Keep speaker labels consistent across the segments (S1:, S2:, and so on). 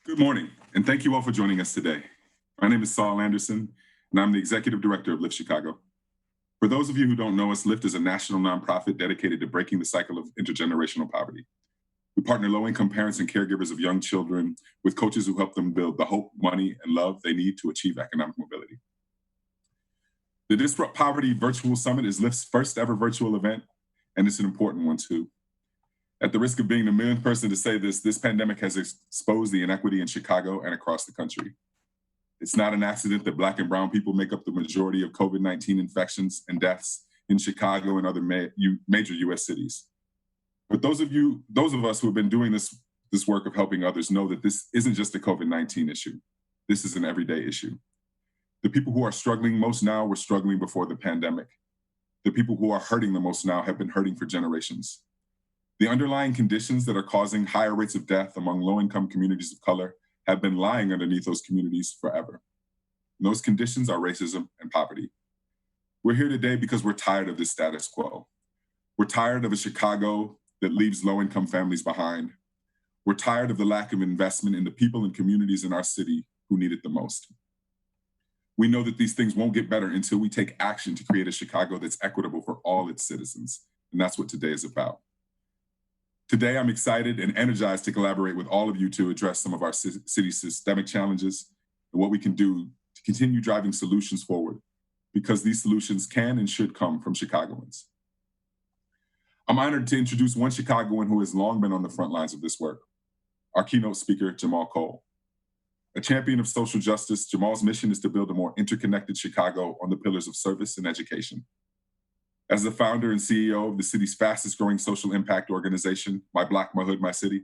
S1: Good morning, and thank you all for joining us today. My name is Saul Anderson, and I'm the Executive Director of Lift Chicago. For those of you who don't know us, Lift is a national nonprofit dedicated to breaking the cycle of intergenerational poverty. We partner low-income parents and caregivers of young children with coaches who help them build the hope, money, and love they need to achieve economic mobility. The Disrupt Poverty Virtual Summit is Lift's first ever virtual event, and it's an important one too. At the risk of being the millionth person to say this pandemic has exposed the inequity in Chicago and across the country. It's not an accident that Black and Brown people make up the majority of COVID-19 infections and deaths in Chicago and other major US cities. But those of us who have been doing this work of helping others know that this isn't just a COVID-19 issue. This is an everyday issue. The people who are struggling most now were struggling before the pandemic. The people who are hurting the most now have been hurting for generations. The underlying conditions that are causing higher rates of death among low-income communities of color have been lying underneath those communities forever. And those conditions are racism and poverty. We're here today because we're tired of this status quo. We're tired of a Chicago that leaves low-income families behind. We're tired of the lack of investment in the people and communities in our city who need it the most. We know that these things won't get better until we take action to create a Chicago that's equitable for all its citizens. And that's what today is about. Today, I'm excited and energized to collaborate with all of you to address some of our city's systemic challenges and what we can do to continue driving solutions forward, because these solutions can and should come from Chicagoans. I'm honored to introduce one Chicagoan who has long been on the front lines of this work, our keynote speaker, Jamal Cole. A champion of social justice, Jamal's mission is to build a more interconnected Chicago on the pillars of service and education. As the founder and CEO of the city's fastest growing social impact organization, My Block, My Hood, My City,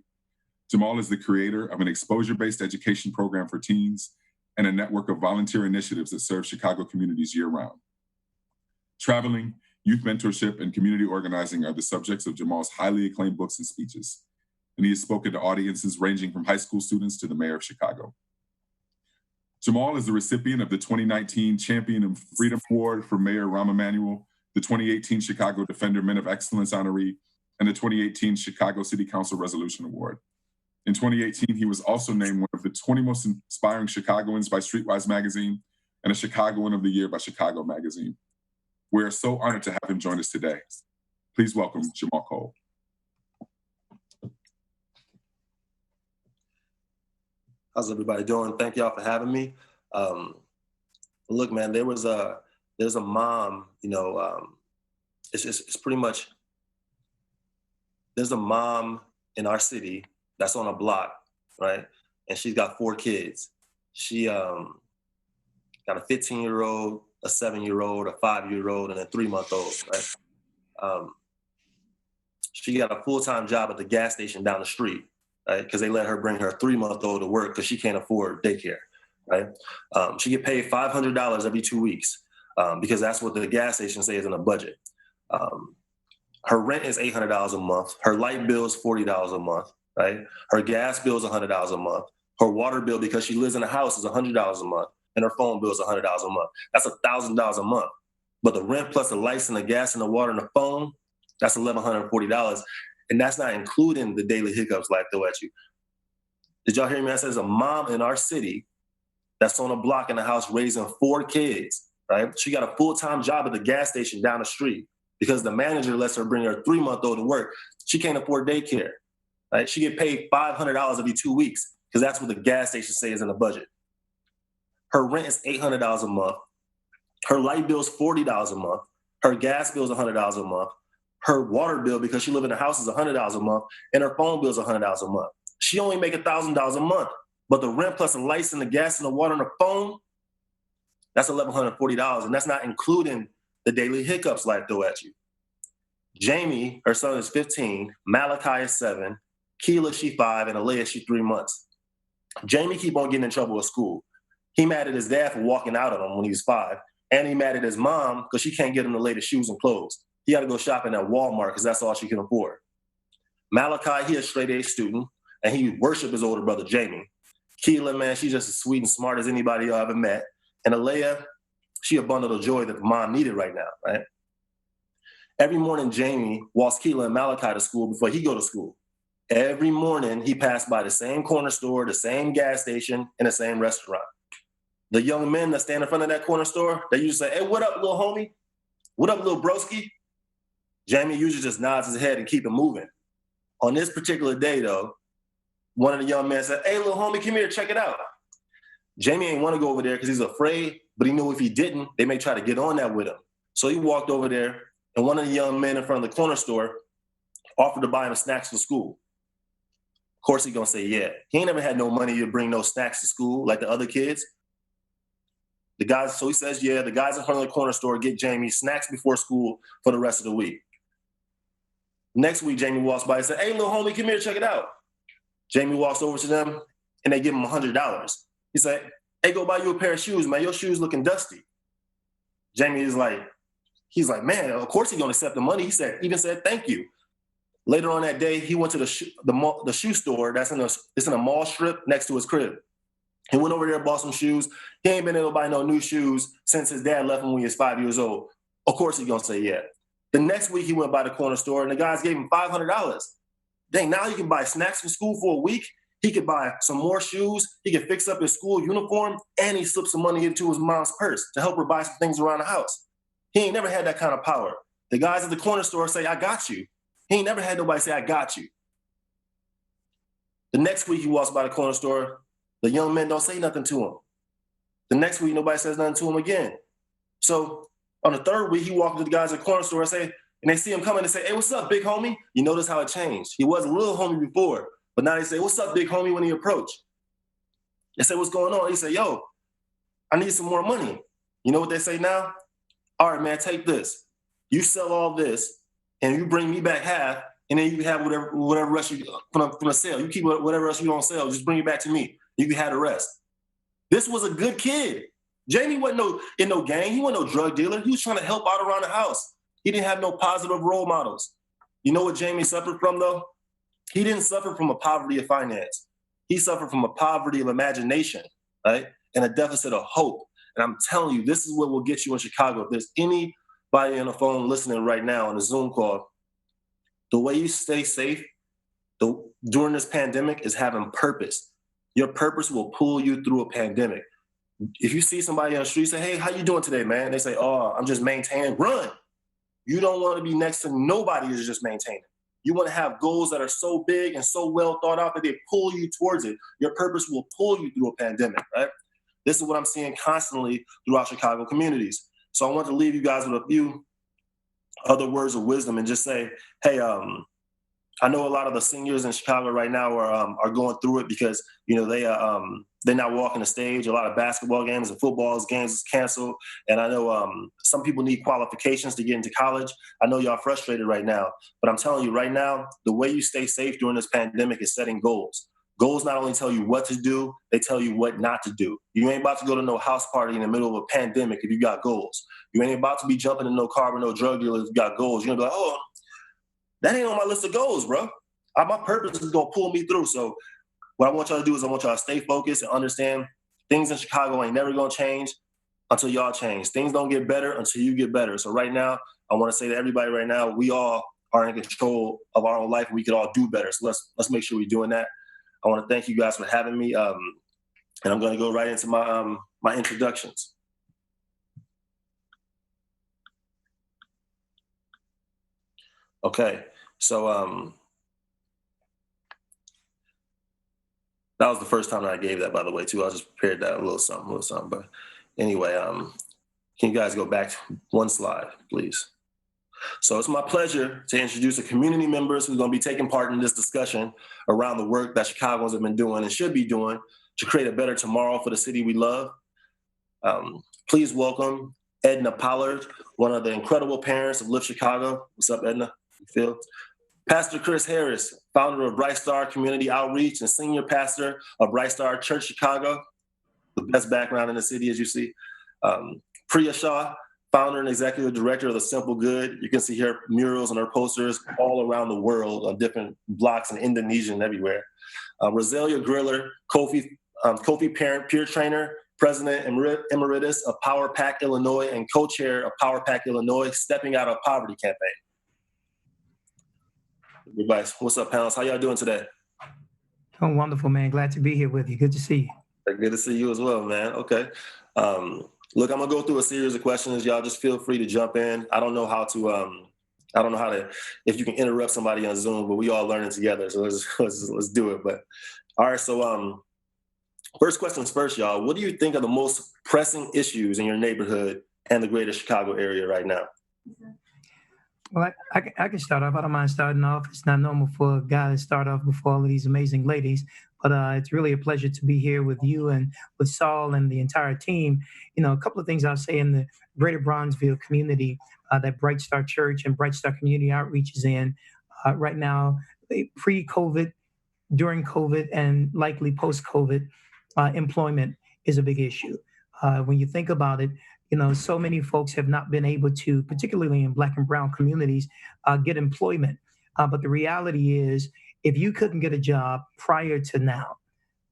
S1: Jamal is the creator of an exposure-based education program for teens and a network of volunteer initiatives that serve Chicago communities year-round. Traveling, youth mentorship, and community organizing are the subjects of Jamal's highly acclaimed books and speeches, and he has spoken to audiences ranging from high school students to the mayor of Chicago. Jamal is the recipient of the 2019 Champion of Freedom Award for Mayor Rahm Emanuel, the 2018 Chicago Defender Men of Excellence honoree, and the 2018 Chicago City Council Resolution Award. In 2018, he was also named one of the 20 most inspiring Chicagoans by Streetwise Magazine and a Chicagoan of the Year by Chicago Magazine. We are so honored to have him join us today. Please welcome Jamal Cole.
S2: How's everybody doing? Thank y'all for having me. Look, man, there's a mom, it's pretty much, there's a mom in our city that's on a block, right? And she's got 4 kids. She got a 15-year-old, a 7-year-old, a 5-year-old, and a 3-month-old, right? She got a full-time job at the gas station down the street, right? Because they let her bring her 3-month-old to work because she can't afford daycare, right? She get paid $500 every 2 weeks. Because that's what the gas station says in the budget. Her rent is $800 a month. Her light bill is $40 a month, right? Her gas bill is $100 a month. Her water bill, because she lives in a house, is $100 a month. And her phone bill is $100 a month. That's $1,000 a month. But the rent plus the lights and the gas and the water and the phone, that's $1,140. And that's not including the daily hiccups like throw at you. Did y'all hear me? I said there's a mom in our city that's on a block in a house raising 4 kids. Right? She got a full-time job at the gas station down the street because the manager lets her bring her 3-month-old to work. She can't afford daycare. Right? She get paid $500 every 2 weeks because that's what the gas station says in the budget. Her rent is $800 a month. Her light bill is $40 a month. Her gas bill is $100 a month. Her water bill, because she lives in a house, is $100 a month, and her phone bill is $100 a month. She only make $1,000 a month, but the rent plus the lights and the gas and the water and the phone, that's $1,140, and that's not including the daily hiccups life throw at you. Jamie, her son, is 15. Malachi is 7. Keela, she 5, and Alea, she 3 months. Jamie keep on getting in trouble at school. He mad at his dad for walking out on him when he was 5, and he mad at his mom because she can't get him the latest shoes and clothes. He got to go shopping at Walmart because that's all she can afford. Malachi, he a straight-A student, and he worship his older brother, Jamie. Keela, man, she's just as sweet and smart as anybody I ever met. And Alea, she a bundle of joy that the mom needed right now, right? Every morning, Jamie walks Keela and Malachi to school before he go to school. Every morning, he passed by the same corner store, the same gas station, and the same restaurant. The young men that stand in front of that corner store, they usually say, "Hey, what up, little homie? What up, little broski?" Jamie usually just nods his head and keep it moving. On this particular day, though, one of the young men said, "Hey, little homie, come here, check it out." Jamie ain't want to go over there because he's afraid, but he knew if he didn't, they may try to get on that with him. So he walked over there, and one of the young men in front of the corner store offered to buy him snacks for school. Of course, he's gonna say, yeah. He ain't never had no money to bring no snacks to school like the other kids. So he says, yeah, the guys in front of the corner store get Jamie snacks before school for the rest of the week. Next week, Jamie walks by and says, "Hey, little homie, come here, check it out." Jamie walks over to them, and they give him $100. He said, "Hey, go buy you a pair of shoes, man. Your shoes looking dusty." Jamie is like, man, of course he's gonna accept the money. He even said, "Thank you." Later on that day, he went to the shoe store it's in a mall strip next to his crib. He went over there, bought some shoes. He ain't been able to buy no new shoes since his dad left him when he was 5 years old. Of course he's gonna say yeah. The next week, he went by the corner store, and the guys gave him $500. Dang, now he can buy snacks for school for a week. He could buy some more shoes. He could fix up his school uniform, and he slipped some money into his mom's purse to help her buy some things around the house. He ain't never had that kind of power. The guys at the corner store say, "I got you." He ain't never had nobody say, "I got you." The next week, he walks by the corner store. The young men don't say nothing to him. The next week, nobody says nothing to him again. So on the third week, he walked to the guys at the corner store and they see him coming and say, "Hey, what's up, big homie?" You notice how it changed. He was a little homie before, but now they say, "What's up, big homie?" when he approached. They say, "What's going on?" He say, "Yo, I need some more money." You know what they say now? "All right, man, take this. You sell all this, and you bring me back half, and then you can have whatever else you from the sale. You keep whatever else you don't sell. Just bring it back to me. You can have the rest." This was a good kid. Jamie wasn't in no gang. He wasn't no drug dealer. He was trying to help out around the house. He didn't have no positive role models. You know what Jamie suffered from, though? He didn't suffer from a poverty of finance. He suffered from a poverty of imagination, right? And a deficit of hope. And I'm telling you, this is what will get you in Chicago. If there's anybody on the phone listening right now on a Zoom call, the way you stay safe during this pandemic is having purpose. Your purpose will pull you through a pandemic. If you see somebody on the street say, "Hey, how you doing today, man?" They say, "Oh, I'm just maintaining." Run. You don't want to be next to nobody who's just maintaining. You want to have goals that are so big and so well thought out that they pull you towards it. Your purpose will pull you through a pandemic, right? This is what I'm seeing constantly throughout Chicago communities. So I want to leave you guys with a few other words of wisdom and just say, hey, I know a lot of the seniors in Chicago right now are going through it because they're not walking the stage. A lot of basketball games and football games is canceled, and I know some people need qualifications to get into college. I know y'all frustrated right now, but I'm telling you right now, the way you stay safe during this pandemic is setting goals. Goals not only tell you what to do, they tell you what not to do. You ain't about to go to no house party in the middle of a pandemic if you got goals. You ain't about to be jumping in no car with no drug dealers if you got goals. You're gonna be like, oh, that ain't on my list of goals, bro. My purpose is gonna pull me through. So what I want y'all to do is I want y'all to stay focused and understand things in Chicago ain't never gonna change until y'all change. Things don't get better until you get better. So right now, I wanna say to everybody right now, we all are in control of our own life and we can all do better. So let's make sure we're doing that. I wanna thank you guys for having me. And I'm gonna go right into my my introductions. Okay, so that was the first time that I gave that, by the way, too. I just prepared that a little something. But anyway, can you guys go back one slide, please? So it's my pleasure to introduce the community members who are going to be taking part in this discussion around the work that Chicagoans have been doing and should be doing to create a better tomorrow for the city we love. Please welcome Edna Pollard, one of the incredible parents of Uplift Chicago. What's up, Edna? You feel? Pastor Chris Harris, founder of Bright Star Community Outreach and senior pastor of Bright Star Church Chicago, the best background in the city, as you see. Priya Shah, founder and executive director of The Simple Good. You can see her murals and her posters all around the world on different blocks in Indonesia and everywhere. Roselia Griller, Kofi parent, peer trainer, president emeritus of Power Pack Illinois and co-chair of Power Pack Illinois Stepping Out of Poverty campaign. Everybody, what's up, panelists? How y'all doing today?
S3: Oh, wonderful, man. Glad to be here with you. Good to see you.
S2: Good to see you as well, man. Okay. Look, I'm gonna go through a series of questions. Y'all just feel free to jump in. I don't know how to, if you can interrupt somebody on Zoom, but we all learning together. So let's do it. But all right. So first questions first, y'all. What do you think are the most pressing issues in your neighborhood and the greater Chicago area right now?
S3: Well, I can start off. I don't mind starting off. It's not normal for a guy to start off before all of these amazing ladies, but it's really a pleasure to be here with you and with Saul and the entire team. You know, a couple of things I'll say in the greater Bronzeville community that Bright Star Church and Bright Star Community Outreach is in right now, pre-COVID, during COVID, and likely post-COVID, employment is a big issue. When you think about it, you know, so many folks have not been able to, particularly in Black and Brown communities, get employment. But the reality is, if you couldn't get a job prior to now,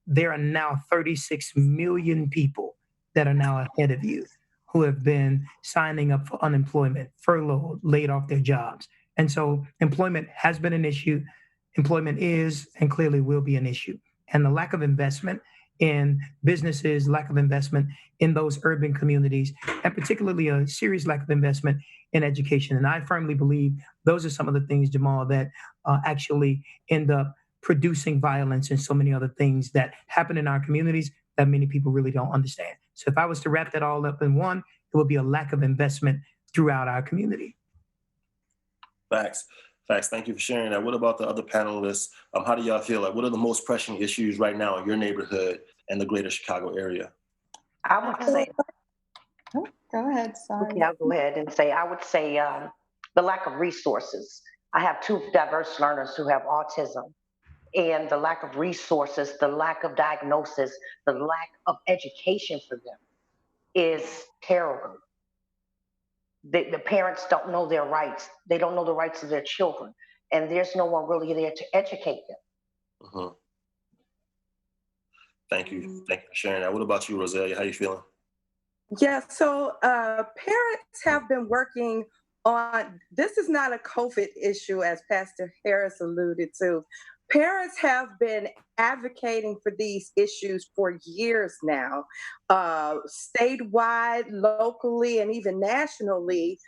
S3: there are now 36 million people that are now ahead of you who have been signing up for unemployment, furloughed, laid off their jobs. And so employment has been an issue. Employment is and clearly will be an issue. And the lack of investment in businesses, lack of investment in those urban communities, and particularly a serious lack of investment in education. And I firmly believe those are some of the things, Jamal, that actually end up producing violence and so many other things that happen in our communities that many people really don't understand. So if I was to wrap that all up in one, it would be a lack of investment throughout our community.
S2: Facts. Thank you for sharing that. What about the other panelists? How do y'all feel? Like, what are the most pressing issues right now in your neighborhood and the greater Chicago area?
S4: I would say,
S5: Oh, go ahead, sorry.
S4: okay, I'll go ahead and say, I would say the lack of resources. I have two diverse learners who have autism, and the lack of resources, the lack of diagnosis, the lack of education for them is terrible. The parents don't know their rights. They don't know the rights of their children, and there's no one really there to educate them.
S2: Mm-hmm. Thank you for sharing that. What about you, Roselia? How you feeling?
S5: Yeah, so parents have been working on, this is not a COVID issue, as Pastor Harris alluded to. Parents have been advocating for these issues for years now, statewide, locally, and even nationally,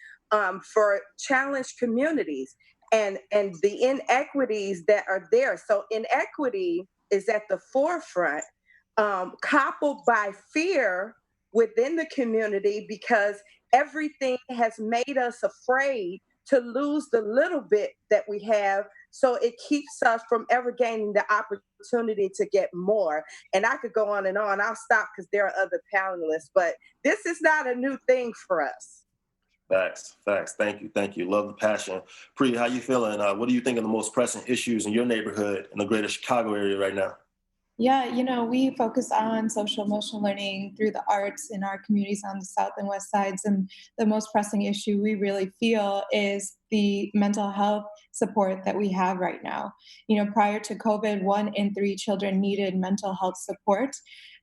S5: for challenged communities and the inequities that are there. So inequity is at the forefront, coupled by fear within the community, because everything has made us afraid to lose the little bit that we have. So it keeps us from ever gaining the opportunity to get more. And I could go on and on. I'll stop because there are other panelists, but this is not a new thing for us.
S2: Facts. Thank you. Love the passion. Pri, how you feeling? What do you think are the most pressing issues in your neighborhood in the greater Chicago area right now?
S6: Yeah, we focus on social emotional learning through the arts in our communities on the south and west sides. And the most pressing issue we really feel is the mental health support that we have right now. Prior to COVID, 1 in 3 children needed mental health support.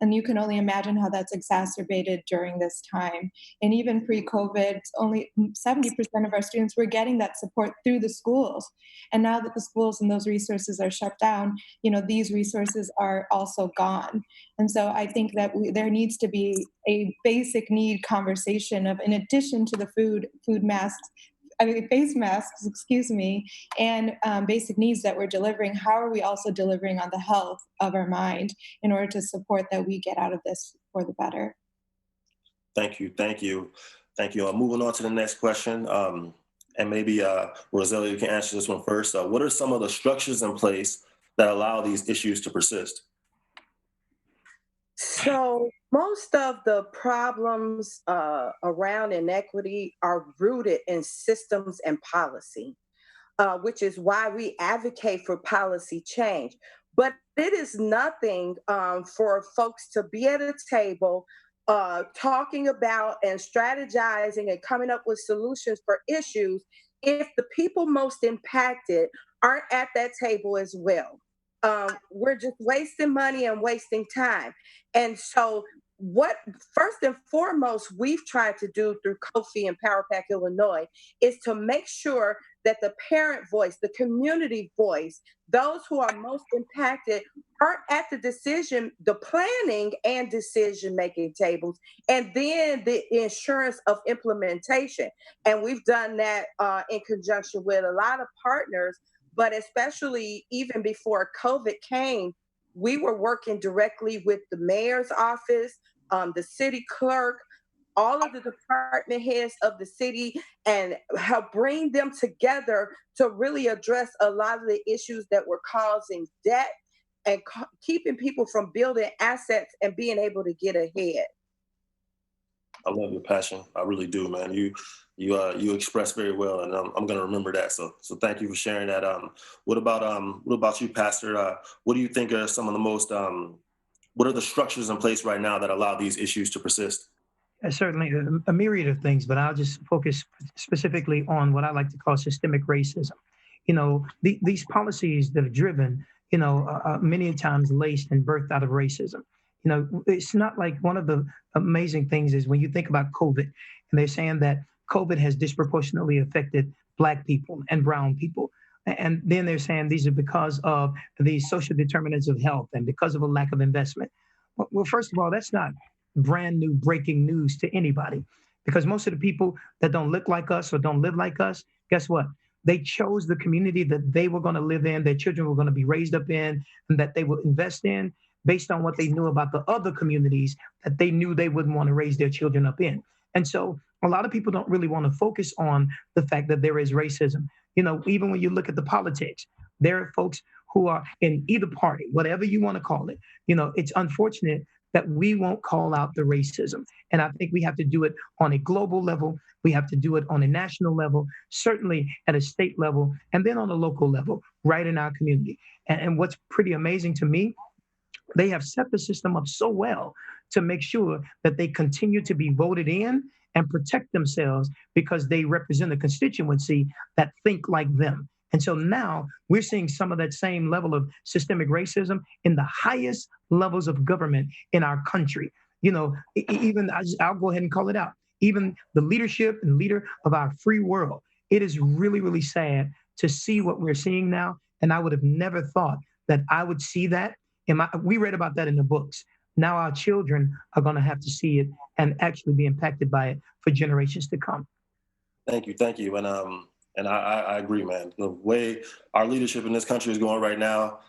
S6: And you can only imagine how that's exacerbated during this time. And even pre-COVID, only 70% of our students were getting that support through the schools. And now that the schools and those resources are shut down, these resources are also gone. And so I think that there needs to be a basic need conversation of, in addition to the face masks, and basic needs that we're delivering, how are we also delivering on the health of our mind in order to support that we get out of this for the better?
S2: Thank you. Moving on to the next question, and maybe Roselia, you can answer this one first. What are some of the structures in place that allow these issues to persist?
S5: So most of the problems around inequity are rooted in systems and policy, which is why we advocate for policy change. But it is nothing for folks to be at a table talking about and strategizing and coming up with solutions for issues if the people most impacted aren't at that table as well. We're just wasting money and wasting time. And so what first and foremost we've tried to do through Kofi and Power Pack Illinois is to make sure that the parent voice, the community voice, those who are most impacted are at the planning and decision making tables, and then the insurance of implementation. And we've done that in conjunction with a lot of partners, but especially even before COVID came, we were working directly with the mayor's office, the city clerk, all of the department heads of the city, and help bring them together to really address a lot of the issues that were causing debt and keeping people from building assets and being able to get ahead.
S2: I love your passion. I really do, man. You express very well, and I'm going to remember that. So thank you for sharing that. What about you, Pastor? What do you think are some of the most what are the structures in place right now that allow these issues to persist?
S3: Certainly a myriad of things, but I'll just focus specifically on what I like to call systemic racism. These policies that are driven, many times laced and birthed out of racism. It's not like one of the amazing things is when you think about COVID, and they're saying that COVID has disproportionately affected Black people and brown people. And then they're saying these are because of these social determinants of health and because of a lack of investment. Well, first of all, that's not brand new breaking news to anybody, because most of the people that don't look like us or don't live like us, guess what? They chose the community that they were going to live in, their children were going to be raised up in, and that they would invest in based on what they knew about the other communities that they knew they wouldn't want to raise their children up in. And so a lot of people don't really want to focus on the fact that there is racism. Even when you look at the politics, there are folks who are in either party, whatever you want to call it. It's unfortunate that we won't call out the racism. And I think we have to do it on a global level. We have to do it on a national level, certainly at a state level, and then on a local level, right in our community. And what's pretty amazing to me, they have set the system up so well to make sure that they continue to be voted in and protect themselves because they represent a constituency that think like them. And so now we're seeing some of that same level of systemic racism in the highest levels of government in our country. Even I'll go ahead and call it out. Even the leadership and leader of our free world. It is really, really sad to see what we're seeing now. And I would have never thought that I would see that. We read about that in the books. Now our children are going to have to see it and actually be impacted by it for generations to come.
S2: Thank you. And I agree, man. The way our leadership in this country is going right now,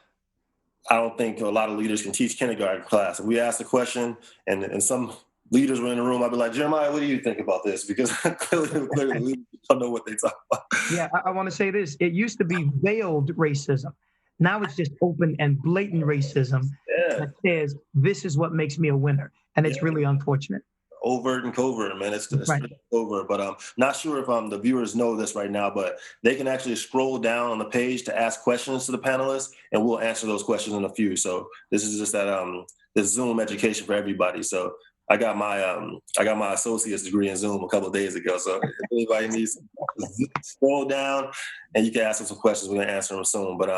S2: I don't think a lot of leaders can teach kindergarten class. If we ask a question and some leaders were in the room, I'd be like, Jeremiah, what do you think about this? Because clearly leaders don't know what they talk about.
S3: Yeah, I want to say this. It used to be veiled racism. Now it's just open and blatant racism that says this is what makes me a winner. And it's really unfortunate.
S2: Overt and covert, man. It's
S3: right.
S2: Overt. But not sure if the viewers know this right now, but they can actually scroll down on the page to ask questions to the panelists, and we'll answer those questions in a few. So this is just that this Zoom education for everybody. So I got my associate's degree in Zoom a couple of days ago. So if anybody needs to scroll down, and you can ask them some questions, we're gonna answer them soon. But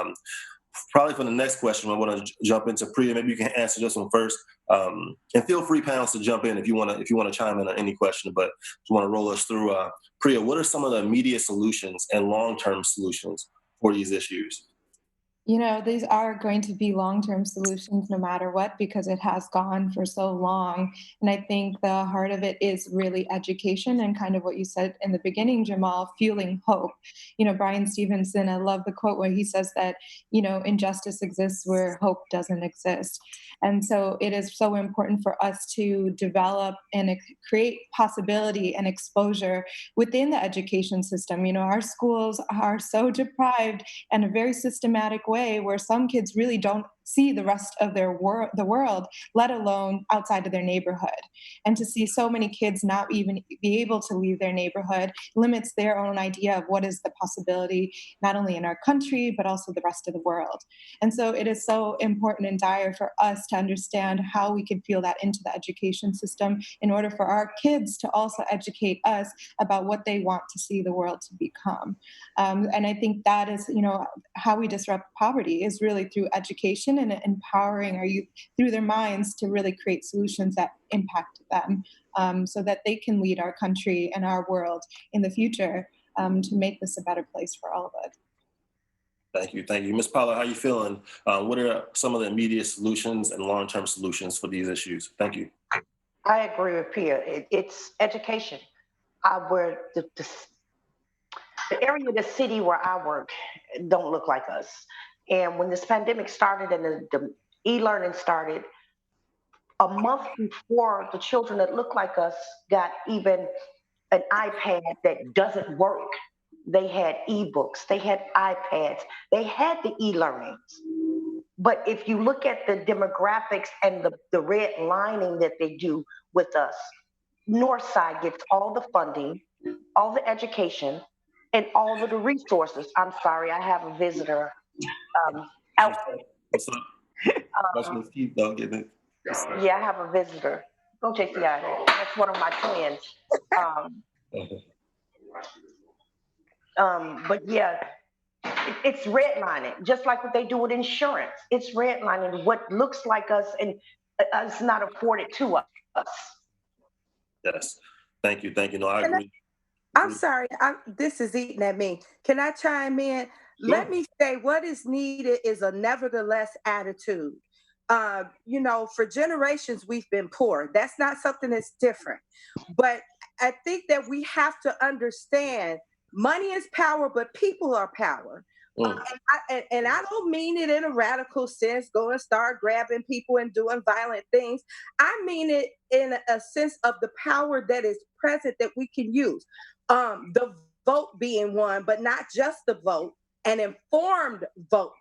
S2: probably for the next question, I want to jump into Priya. Maybe you can answer this one first, and feel free, panelists, to jump in if you want to chime in on any question. But if you want to roll us through, Priya, what are some of the immediate solutions and long-term solutions for these issues?
S6: These are going to be long-term solutions no matter what, because it has gone for so long. And I think the heart of it is really education and kind of what you said in the beginning, Jamal, fueling hope. Brian Stevenson, I love the quote where he says that, injustice exists where hope doesn't exist. And so it is so important for us to develop and create possibility and exposure within the education system. Our schools are so deprived in a very systematic way where some kids really don't see the rest of the world, let alone outside of their neighborhood. And to see so many kids not even be able to leave their neighborhood limits their own idea of what is the possibility, not only in our country, but also the rest of the world. And so it is so important and dire for us to understand how we can feel that into the education system in order for our kids to also educate us about what they want to see the world to become. And I think that is, how we disrupt poverty is really through education education and empowering our youth through their minds to really create solutions that impact them, so that they can lead our country and our world in the future, to make this a better place for all of us.
S2: Thank you. Thank you. Ms. Pollard, how you feeling? What are some of the immediate solutions and long-term solutions for these issues? Thank you.
S4: I agree with Pia. It's education. The area of the city where I work don't look like us. And when this pandemic started and the e-learning started, a month before the children that look like us got even an iPad that doesn't work. They had ebooks, they had iPads, they had the e-learnings. But if you look at the demographics and the red lining that they do with us, Northside gets all the funding, all the education, and all of the resources. I'm sorry, I have a visitor out.
S2: What's up?
S4: Yeah, I have a visitor. Go check the out. That's one of my twins. But yeah, it's redlining, just like what they do with insurance. It's redlining what looks like us and it's not afforded to us.
S2: Yes. Thank you. Thank you. No, I agree.
S5: I'm sorry, this is eating at me. Can I chime in?
S2: Sure.
S5: Let me say what is needed is a nevertheless attitude. For generations, we've been poor. That's not something that's different. But I think that we have to understand money is power, but people are power. And I don't mean it in a radical sense, go and start grabbing people and doing violent things. I mean it in a sense of the power that is present that we can use. The vote being one, but not just the vote, an informed vote.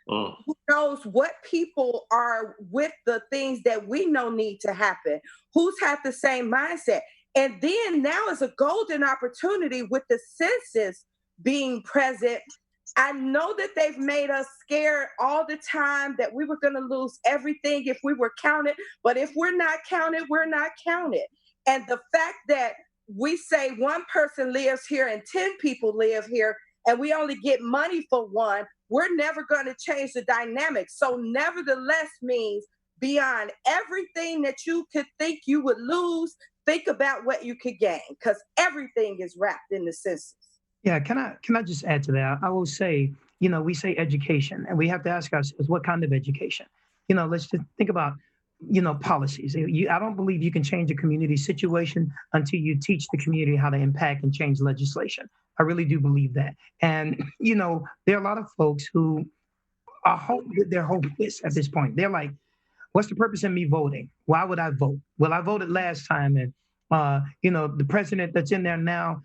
S5: Who knows what people are with the things that we know need to happen? Who's had the same mindset? And then now is a golden opportunity with the census being present. I know that they've made us scared all the time that we were going to lose everything if we were counted. But if we're not counted, we're not counted. And the fact that we say one person lives here and 10 people live here, and we only get money for one, we're never going to change the dynamic. So nevertheless means beyond everything that you could think you would lose, think about what you could gain, because everything is wrapped in the census.
S3: Yeah, can I just add to that? I will say, we say education, and we have to ask ourselves, what kind of education? Let's just think about, policies. I don't believe you can change a community situation until you teach the community how to impact and change legislation. I really do believe that. And, there are a lot of folks who they're hopeless at this point. They're like, what's the purpose of me voting? Why would I vote? Well, I voted last time, and, the president that's in there now,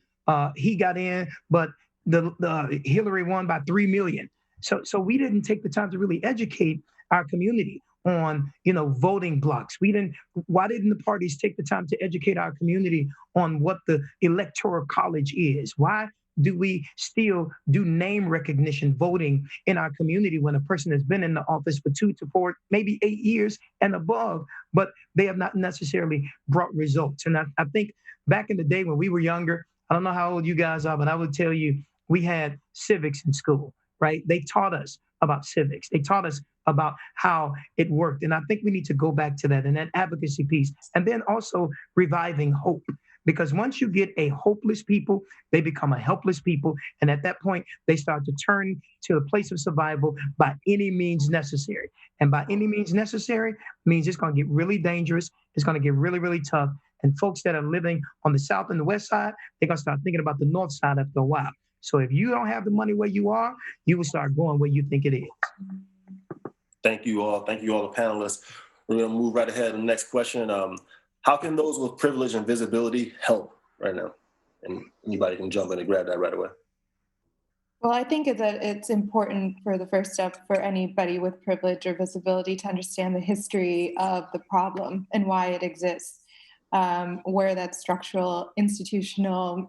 S3: he got in, but the Hillary won by 3 million. So we didn't take the time to really educate our community on, voting blocks. Why didn't the parties take the time to educate our community on what the electoral college is? Why do we still do name recognition voting in our community when a person has been in the office for 2 to 4, maybe 8 years and above, but they have not necessarily brought results? And I think back in the day when we were younger, I don't know how old you guys are, but I would tell you, we had civics in school, right? They taught us about civics. They taught us about how it worked. And I think we need to go back to that and that advocacy piece. And then also reviving hope. Because once you get a hopeless people, they become a helpless people. And at that point, they start to turn to a place of survival by any means necessary. And by any means necessary means it's going to get really dangerous. It's going to get really, really tough. And folks that are living on the south and the west side, they're going to start thinking about the north side after a while. So if you don't have the money where you are, you will start going where you think it is.
S2: Thank you all. Thank you all, the panelists. We're going to move right ahead to the next question. How can those with privilege and visibility help right now? And anybody can jump in and grab that right away.
S6: Well, I think that it's important for the first step for anybody with privilege or visibility to understand the history of the problem and why it exists, where that structural, institutional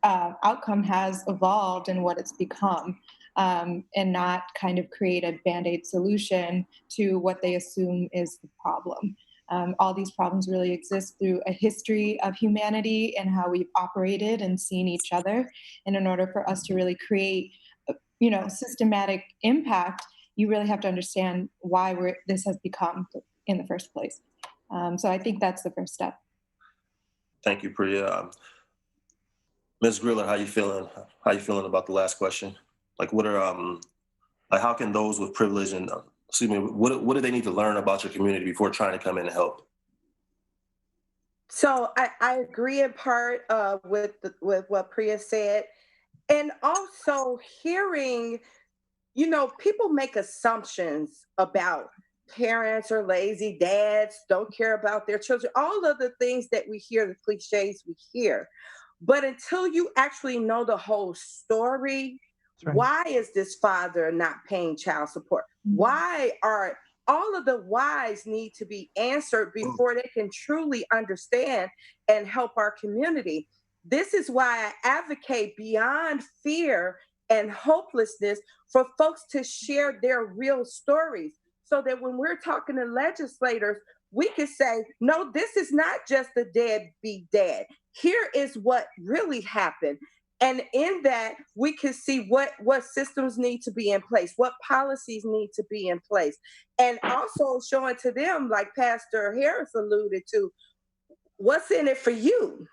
S6: outcome has evolved and what it's become, and not kind of create a Band-Aid solution to what they assume is the problem. All these problems really exist through a history of humanity and how we've operated and seen each other. And in order for us to really create, systematic impact, you really have to understand why this has become in the first place. So I think that's the first step.
S2: Thank you, Priya. Ms. Griller, how you feeling? How you feeling about the last question? Like, what are like, how can those with privilege and what do they need to learn about your community before trying to come in and help?
S5: So I agree in part with what Priya said, and also hearing, people make assumptions about parents or lazy dads, don't care about their children, all of the things that we hear, the cliches we hear. But until you actually know the whole story,
S3: Right.
S5: why is this father not paying child support? Why are all of the whys need to be answered before they can truly understand and help our community? This is why I advocate beyond fear and hopelessness for folks to share their real stories, so that when we're talking to legislators, we can say, no, this is not just the deadbeat dad. Here is what really happened. And in that, we can see what systems need to be in place, what policies need to be in place. And also showing to them, like Pastor Harris alluded to, what's in it for you?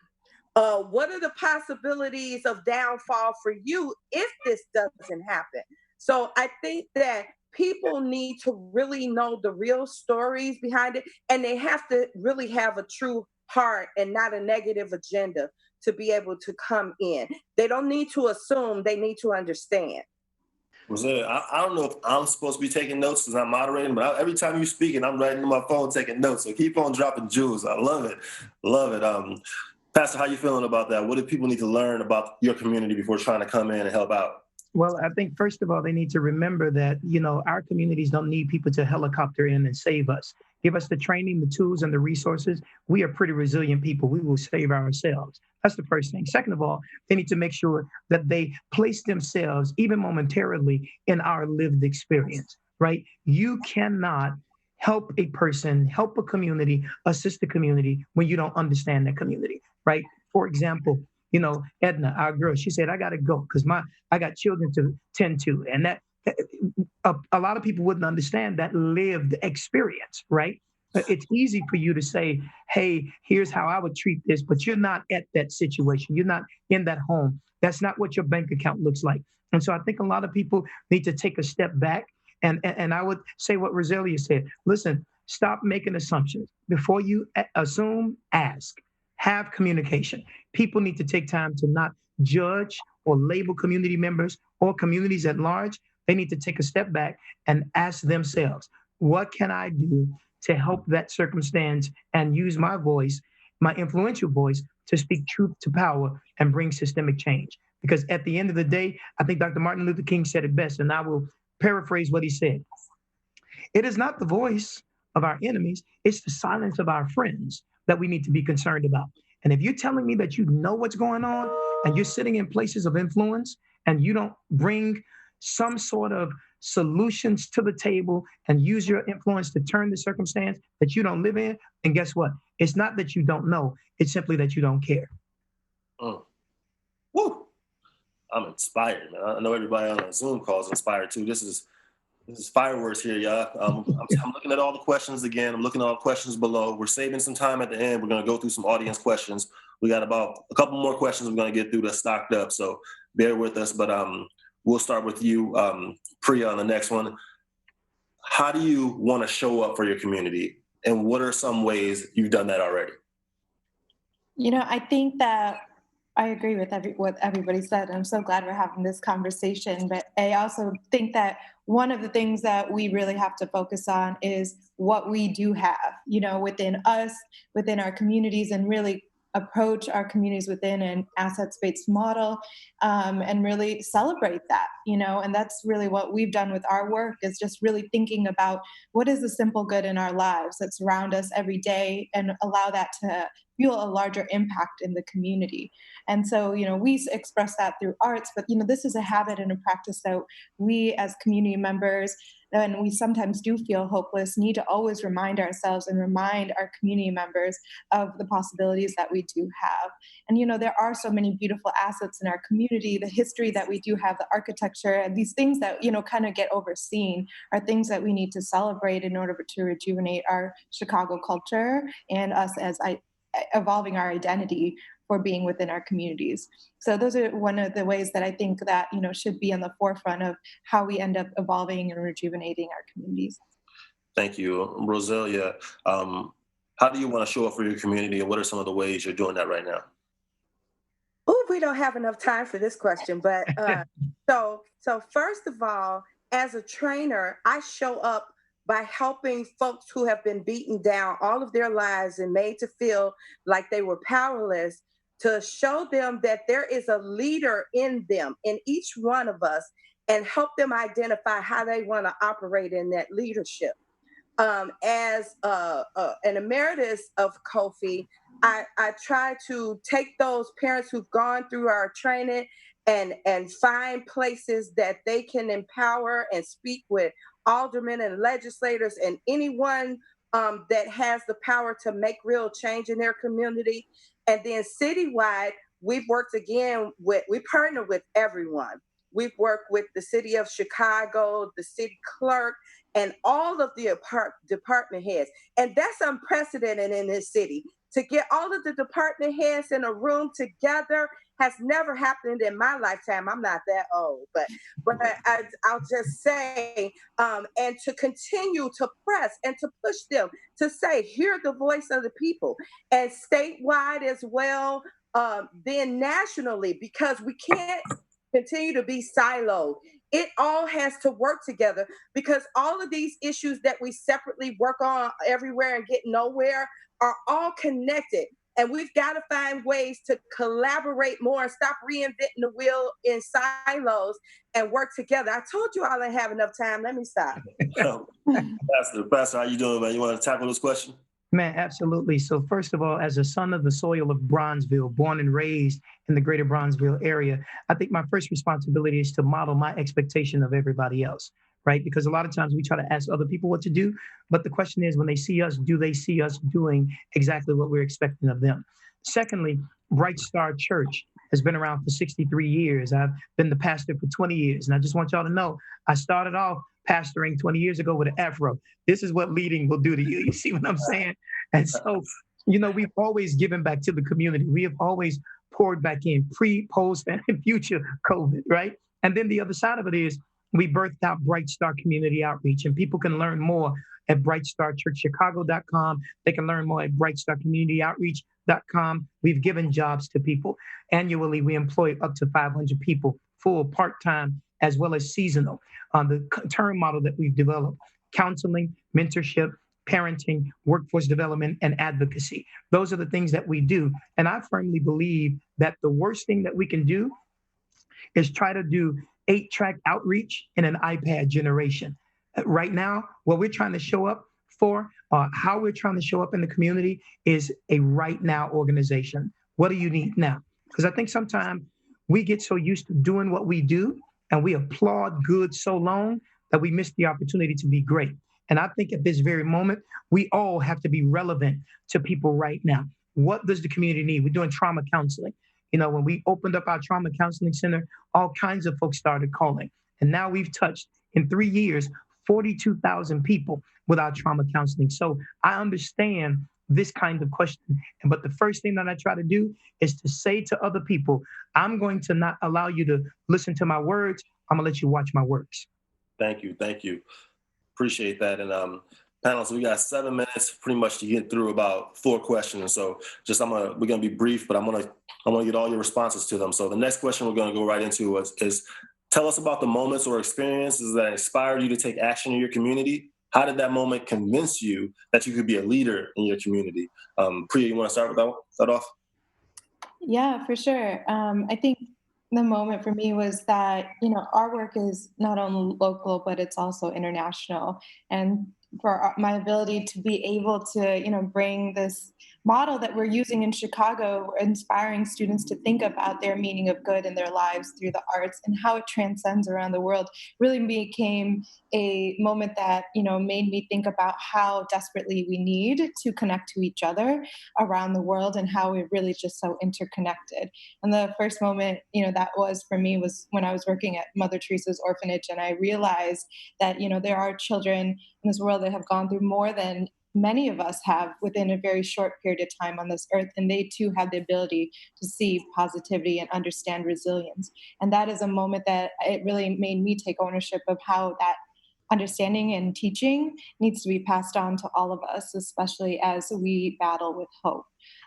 S5: What are the possibilities of downfall for you if this doesn't happen? So I think that people need to really know the real stories behind it, and they have to really have a true heart and not a negative agenda to be able to come in. They don't need to assume, they need to understand.
S2: Rosario, I don't know if I'm supposed to be taking notes because I'm moderating, but every time you're speaking, I'm writing on my phone, taking notes. So keep on dropping jewels. I love it. Love it. Pastor, how you feeling about that? What do people need to learn about your community before trying to come in and help out?
S3: Well, I think first of all, they need to remember that, our communities don't need people to helicopter in and save us. Give us the training, the tools, and the resources. We are pretty resilient people. We will save ourselves. That's the first thing. Second of all, they need to make sure that they place themselves, even momentarily, in our lived experience, right? You cannot help a person, help a community, assist the community when you don't understand the community, right? For example, Edna, our girl, she said, I got to go because I got children to tend to. And that a lot of people wouldn't understand that lived experience, right? It's easy for you to say, hey, here's how I would treat this, but you're not at that situation. You're not in that home. That's not what your bank account looks like. And so I think a lot of people need to take a step back. And I would say what Rosalia said. Listen, stop making assumptions. Before you assume, ask. Have communication. People need to take time to not judge or label community members or communities at large. They need to take a step back and ask themselves, what can I do to help that circumstance and use my voice, my influential voice, to speak truth to power and bring systemic change? Because at the end of the day, I think Dr. Martin Luther King said it best, and I will paraphrase what he said. It is not the voice of our enemies, it's the silence of our friends that we need to be concerned about. And if you're telling me that you know what's going on and you're sitting in places of influence and you don't bring some sort of solutions to the table and use your influence to turn the circumstance that you don't live in, and guess what? It's not that you don't know, it's simply that you don't care.
S2: Woo! I'm inspired, man. I know everybody on the Zoom call is inspired too. This is fireworks here, y'all. I'm looking at all the questions again. I'm looking at all the questions below. We're saving some time at the end. We're going to go through some audience questions. We got about a couple more questions we're going to get through that's stocked up, so bear with us. But we'll start with you, Priya, on the next one. How do you want to show up for your community, and what are some ways you've done that already?
S6: I think that I agree with what everybody said. I'm so glad we're having this conversation. But I also think that one of the things that we really have to focus on is what we do have, within us, within our communities, and really approach our communities within an assets-based model, and really celebrate that, and that's really what we've done with our work, is just really thinking about what is the simple good in our lives that surround us every day, and allow that to feel a larger impact in the community. And so, we express that through arts, but, this is a habit and a practice that we as community members, and we sometimes do feel hopeless, need to always remind ourselves and remind our community members of the possibilities that we do have. And, there are so many beautiful assets in our community, the history that we do have, the architecture, and these things that, kind of get overseen are things that we need to celebrate in order to rejuvenate our Chicago culture and us as evolving our identity for being within our communities. So those are one of the ways that I think that, should be in the forefront of how we end up evolving and rejuvenating our communities.
S2: Thank you. Roselia, how do you want to show up for your community, and what are some of the ways you're doing that right now?
S5: Oh, we don't have enough time for this question, but so first of all, as a trainer, I show up by helping folks who have been beaten down all of their lives and made to feel like they were powerless, to show them that there is a leader in them, in each one of us, and help them identify how they want to operate in that leadership. As an emeritus of Kofi, I try to take those parents who've gone through our training and find places that they can empower and speak with aldermen and legislators and anyone that has the power to make real change in their community. And then citywide, we've worked we partner with everyone. We've worked with the city of Chicago, the city clerk, and all of the department heads. And that's unprecedented in this city. To get all of the department heads in a room together has never happened in my lifetime. I'm not that old, but I'll just say, and to continue to press and to push them to say, hear the voice of the people, and statewide as well, then nationally, because we can't continue to be siloed. It all has to work together, because all of these issues that we separately work on everywhere and get nowhere are all connected. And we've got to find ways to collaborate more and stop reinventing the wheel in silos and work together. I told you I didn't have enough time. Let me stop.
S2: Pastor, how you doing, man? You want to tackle this question?
S3: Man, absolutely. So first of all, as a son of the soil of Bronzeville, born and raised in the greater Bronzeville area, I think my first responsibility is to model my expectation of everybody else, right? Because a lot of times we try to ask other people what to do, but the question is, when they see us, do they see us doing exactly what we're expecting of them? Secondly, Bright Star Church has been around for 63 years. I've been the pastor for 20 years. And I just want y'all to know, I started off pastoring 20 years ago with an afro. This is what leading will do to you. You see what I'm saying? And so, we've always given back to the community. We have always poured back in pre, post, and future COVID, right? And then the other side of it is we birthed out Bright Star Community Outreach, and people can learn more at brightstarchurchchicago.com. They can learn more at brightstarcommunityoutreach.com. We've given jobs to people. Annually, we employ up to 500 people, full, part-time, as well as seasonal. The term model that we've developed: counseling, mentorship, parenting, workforce development, and advocacy. Those are the things that we do. And I firmly believe that the worst thing that we can do is try to do 8-track outreach in an iPad generation. Right now, what we're trying to show up for, how we're trying to show up in the community, is a right now organization. What do you need now? Because I think sometimes we get so used to doing what we do and we applaud good so long that we miss the opportunity to be great. And I think at this very moment, we all have to be relevant to people right now. What does the community need? We're doing trauma counseling. When we opened up our trauma counseling center, all kinds of folks started calling. And now we've touched, in 3 years, 42,000 people with our trauma counseling. So I understand this kind of question. But the first thing that I try to do is to say to other people, I'm going to not allow you to listen to my words. I'm going to let you watch my works.
S2: Thank you. Appreciate that. And panelists, we got 7 minutes pretty much to get through about 4 questions. So we're gonna be brief, but I want to get all your responses to them. So the next question we're going to go right into is tell us about the moments or experiences that inspired you to take action in your community. How did that moment convince you that you could be a leader in your community? Priya, you want to start with that off?
S6: Yeah, for sure. I think the moment for me was that, our work is not only local, but it's also international. And for my ability to be able to, bring this model that we're using in Chicago, inspiring students to think about their meaning of good in their lives through the arts and how it transcends around the world, really became a moment that, made me think about how desperately we need to connect to each other around the world and how we're really just so interconnected. And the first moment, that was for me was when I was working at Mother Teresa's orphanage, and I realized that, there are children in this world that have gone through more than many of us have within a very short period of time on this earth, and they too have the ability to see positivity and understand resilience. And that is a moment that it really made me take ownership of how that understanding and teaching needs to be passed on to all of us, especially as we battle with hope.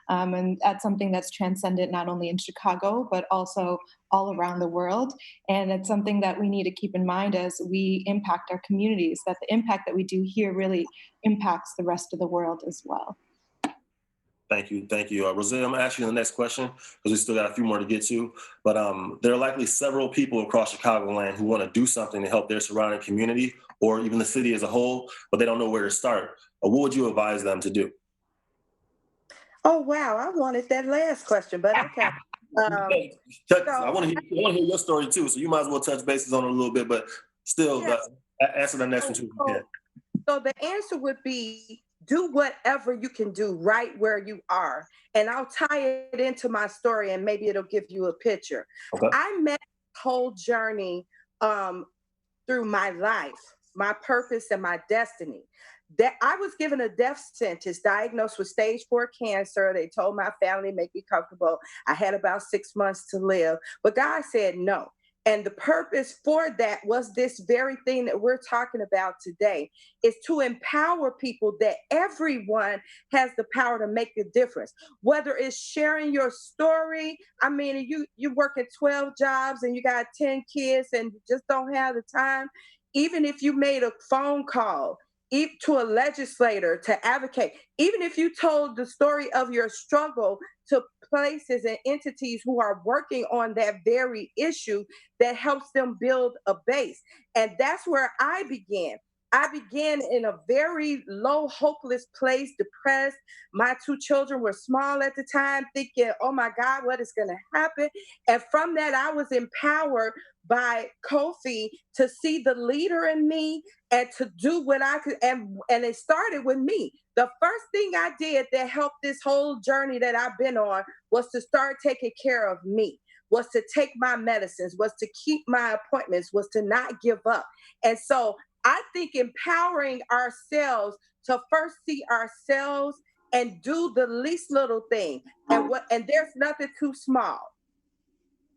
S6: And that's something that's transcendent not only in Chicago, but also all around the world. And it's something that we need to keep in mind as we impact our communities, that the impact that we do here really impacts the rest of the world as well.
S2: Thank you. Rosalie, I'm going to ask you the next question because we still got a few more to get to. But there are likely several people across Chicagoland who want to do something to help their surrounding community or even the city as a whole, but they don't know where to start. What would you advise them to do?
S5: Oh, wow. I wanted that last question, but okay.
S2: I want to hear your story too, so you might as well touch bases on it a little bit, but still answer the next one too.
S5: So the answer would be do whatever you can do right where you are. And I'll tie it into my story and maybe it'll give you a picture. Okay. I met this whole journey through my life, my purpose and my destiny. That I was given a death sentence, diagnosed with stage 4 cancer. They told my family, make me comfortable. I had about 6 months to live, but God said no. And the purpose for that was this very thing that we're talking about today, is to empower people that everyone has the power to make a difference. Whether it's sharing your story, I mean, you work at 12 jobs and you got 10 kids and you just don't have the time. Even if you made a phone call to a legislator to advocate, even if you told the story of your struggle to places and entities who are working on that very issue, that helps them build a base. And that's where I began. I began in a very low, hopeless place, depressed. My 2 children were small at the time, thinking, oh my God, what is going to happen? And from that, I was empowered by Kofi to see the leader in me and to do what I could. And it started with me. The first thing I did that helped this whole journey that I've been on was to start taking care of me, was to take my medicines, was to keep my appointments, was to not give up. And so I think empowering ourselves to first see ourselves and do the least little thing, and there's nothing too small.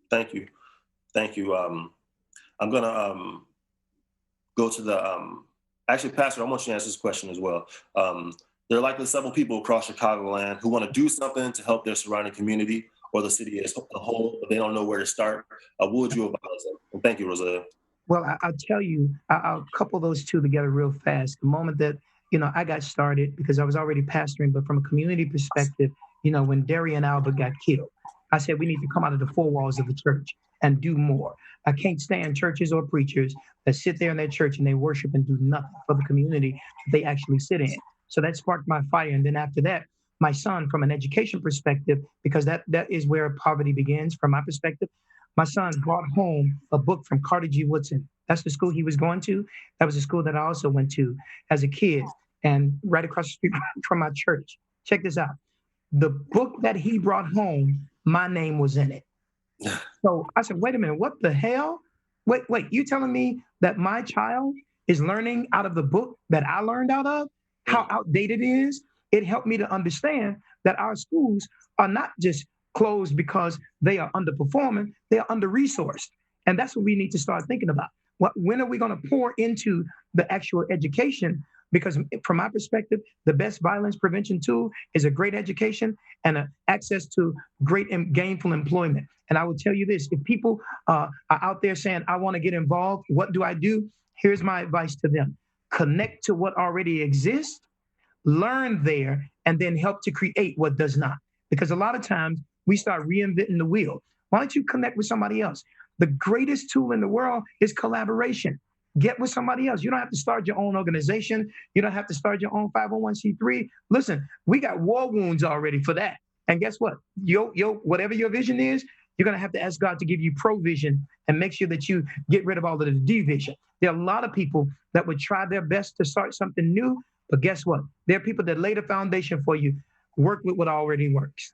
S2: Thank you. I'm gonna go to the actually, Pastor, I want you to answer this question as well. There are likely several people across Chicagoland who want to do something to help their surrounding community or the city as a whole, but they don't know where to start. What would you advise them? And thank you, Rosalie.
S3: Well, I'll tell you, I'll couple those two together real fast. The moment that, I got started, because I was already pastoring, but from a community perspective, when Darian Albert got killed, I said, we need to come out of the 4 walls of the church and do more. I can't stand churches or preachers that sit there in their church and they worship and do nothing for the community that they actually sit in. So that sparked my fire. And then after that, my son, from an education perspective, because that is where poverty begins, from my perspective, my son brought home a book from Carter G. Woodson. That's the school he was going to. That was the school that I also went to as a kid, and right across the street from my church. Check this out. The book that he brought home, my name was in it. So I said, wait a minute, what the hell? Wait, you telling me that my child is learning out of the book that I learned out of? How outdated it is? It helped me to understand that our schools are not just closed because they are underperforming, they are under-resourced. And that's what we need to start thinking about. When are we going to pour into the actual education? Because from my perspective, the best violence prevention tool is a great education and access to great and gainful employment. And I will tell you this, if people are out there saying, I want to get involved, what do I do? Here's my advice to them. Connect to what already exists, learn there, and then help to create what does not. Because a lot of times we start reinventing the wheel. Why don't you connect with somebody else? The greatest tool in the world is collaboration. get with somebody else. You don't have to start your own organization. You don't have to start your own 501c3. Listen, we got war wounds already for that. And guess what? Whatever your vision is, you're going to have to ask God to give you provision and make sure that you get rid of all of the division. There are a lot of people that would try their best to start something new, but guess what? There are people that lay the foundation for you. Work with what already works.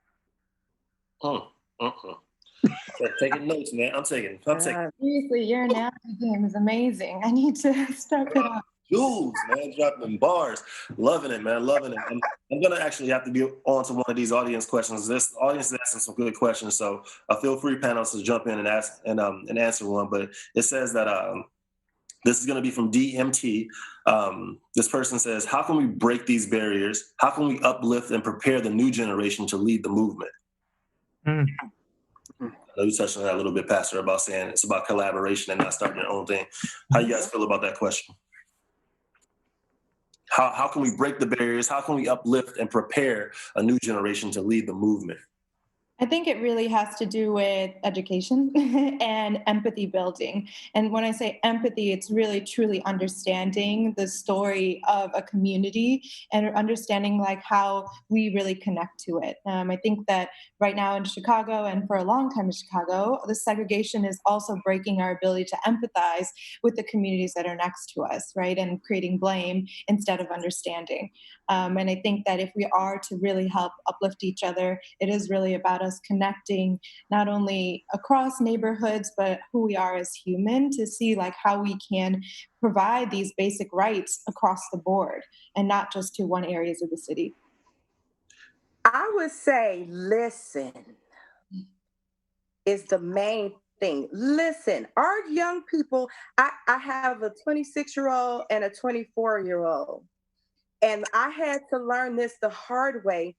S2: Taking notes, man. I'm taking.
S6: Seriously, your analogy game is amazing. I need to step it up.
S2: Dudes, man, dropping bars. Loving it, man. Loving it. I'm going to actually have to be on to one of these audience questions. This audience is asking some good questions, so feel free, panelists, to jump in and ask and answer one. But it says that this is going to be from DMT. This person says, how can we break these barriers? How can we uplift and prepare the new generation to lead the movement? I know you touched on that a little bit, Pastor, about saying it's about collaboration and not starting your own thing. How you guys feel about that question? How can we break the barriers? How can we uplift and prepare a new generation to lead the movement?
S6: I think it really has to do with education and empathy building. And when I say empathy, it's really truly understanding the story of a community and understanding like how we really connect to it. I think that right now in Chicago and for a long time in Chicago, the segregation is also breaking our ability to empathize with the communities that are next to us, right? And creating blame instead of understanding. And I think that if we are to really help uplift each other, it is really about us connecting not only across neighborhoods, but who we are as human to see like how we can provide these basic rights across the board and not just to one areas of the city.
S5: I would say listen is the main thing. Listen, our young people, I have a 26-year-old and a 24-year-old. And I had to learn this the hard way,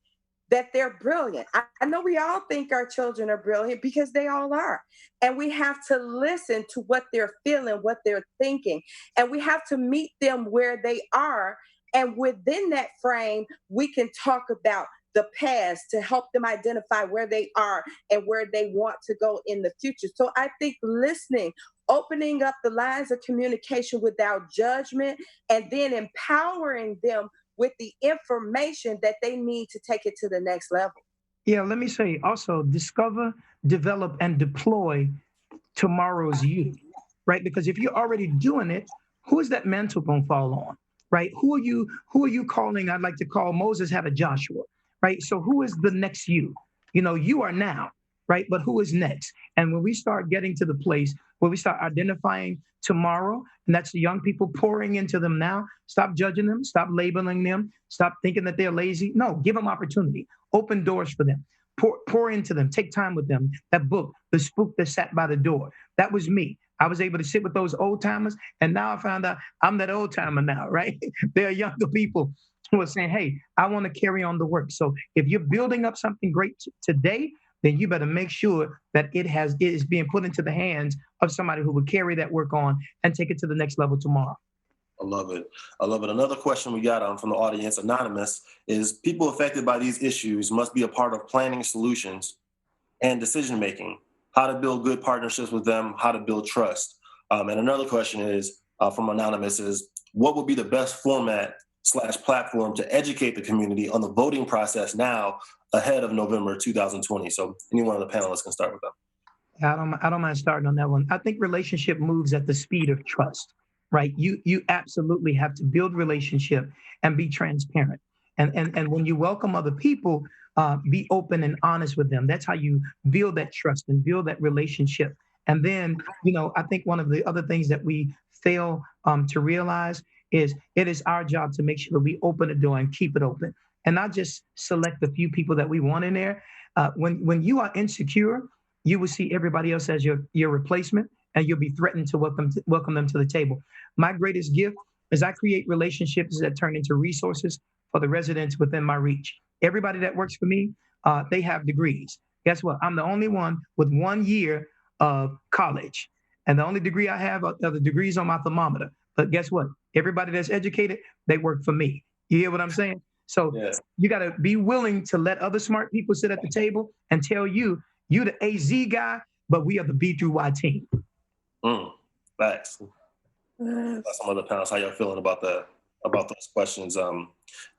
S5: that they're brilliant. I know we all think our children are brilliant because they all are. And we have to listen to what they're feeling, what they're thinking. And we have to meet them where they are. And within that frame, we can talk about the past to help them identify where they are and where they want to go in the future. So I think listening, opening up the lines of communication without judgment, and then empowering them with the information that they need to take it to the next level.
S3: Yeah, let me say also discover, develop, and deploy tomorrow's you, right? Because if you're already doing it, who is that mantle going to fall on, right? Who are you calling? I'd like to call Moses had a Joshua, right? So who is the next you? You are now, right? But who is next? And when we start getting to the place where we start identifying tomorrow, and that's the young people pouring into them now, stop judging them, stop labeling them, stop thinking that they're lazy. No, give them opportunity, open doors for them, pour into them, take time with them. That book, The Spook That Sat by the Door, that was me. I was able to sit with those old timers, and now I found out I'm that old timer now, right? There are younger people who are saying, hey, I want to carry on the work. So if you're building up something great today, then you better make sure that it is being put into the hands of somebody who will carry that work on and take it to the next level tomorrow.
S2: I love it. I love it. Another question we got from the audience, anonymous, is people affected by these issues must be a part of planning solutions and decision-making, how to build good partnerships with them, how to build trust. And another question is from anonymous is, what would be the best format/platform to educate the community on the voting process now ahead of November 2020? So any one of the panelists can start with them.
S3: I don't mind starting on that one. I think relationship moves at the speed of trust, right? You absolutely have to build relationship and be transparent. And when you welcome other people, be open and honest with them. That's how you build that trust and build that relationship. And then, I think one of the other things that we fail to realize is it is our job to make sure that we open the door and keep it open and not just select the few people that we want in there. When you are insecure, you will see everybody else as your replacement, and you'll be threatened to welcome them to the table. My greatest gift is I create relationships that turn into resources for the residents within my reach. Everybody that works for me, they have degrees. Guess what? I'm the only one with 1 year of college. And the only degree I have are the degrees on my thermometer. But guess what? Everybody that's educated, they work for me. You hear what I'm saying? So You got to be willing to let other smart people sit at the table and tell you the AZ guy, but we are the B through Y team.
S2: Facts. Some other panels, how y'all feeling about those questions?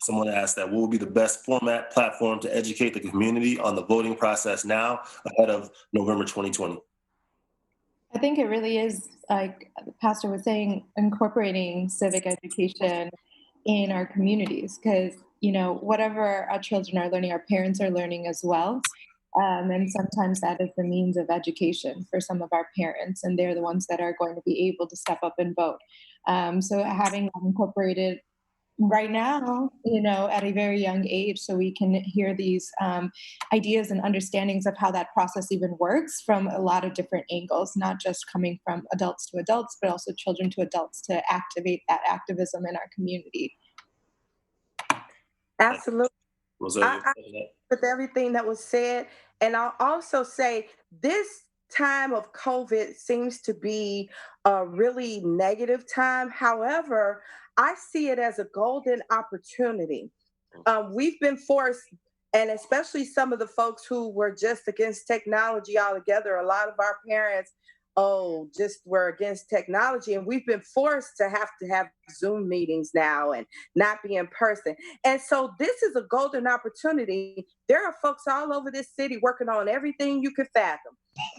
S2: Someone asked that what would be the best format platform to educate the community on the voting process now ahead of November 2020?
S6: I think it really is, like the pastor was saying, incorporating civic education in our communities, because whatever our children are learning, our parents are learning as well. And sometimes that is the means of education for some of our parents, and they're the ones that are going to be able to step up and vote. So having that incorporated right now, at a very young age, so we can hear these ideas and understandings of how that process even works from a lot of different angles, not just coming from adults to adults, but also children to adults, to activate that activism in our community.
S5: Absolutely.
S2: Rosario,
S5: with everything that was said. And I'll also say this time of COVID seems to be a really negative time. However, I see it as a golden opportunity. We've been forced, and especially some of the folks who were just against technology altogether, a lot of our parents, just were against technology. And we've been forced to have Zoom meetings now and not be in person. And so this is a golden opportunity. There are folks all over this city working on everything you could fathom.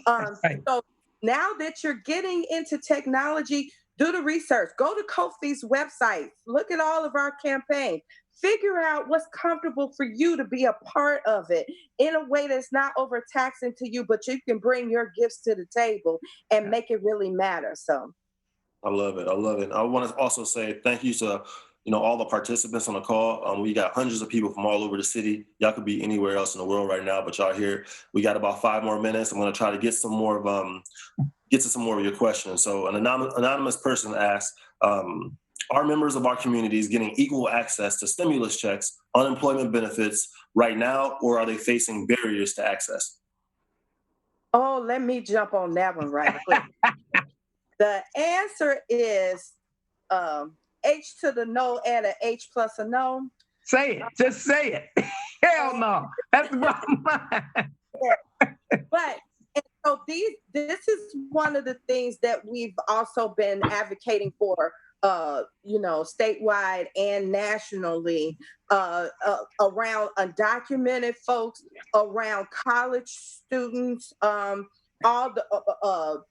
S3: Right.
S5: So now that you're getting into technology, do the research. Go to Kofi's website. Look at all of our campaigns. Figure out what's comfortable for you to be a part of it in a way that's not overtaxing to you, but you can bring your gifts to the table and make it really matter. So
S2: I love it. I love it. I want to also say thank you to all the participants on the call. We got hundreds of people from all over the city. Y'all could be anywhere else in the world right now, but y'all here. We got about 5 more minutes. I'm going to try to get to some more of your questions. So an anonymous person asked, are members of our communities getting equal access to stimulus checks, unemployment benefits right now, or are they facing barriers to access?
S5: Oh, let me jump on that one right quick. The answer is H to the no and an H plus a no.
S3: Say it. Just say it. Hell no. That's the bottom line.
S5: But so this is one of the things that we've also been advocating for, statewide and nationally, around undocumented folks, around college students, all the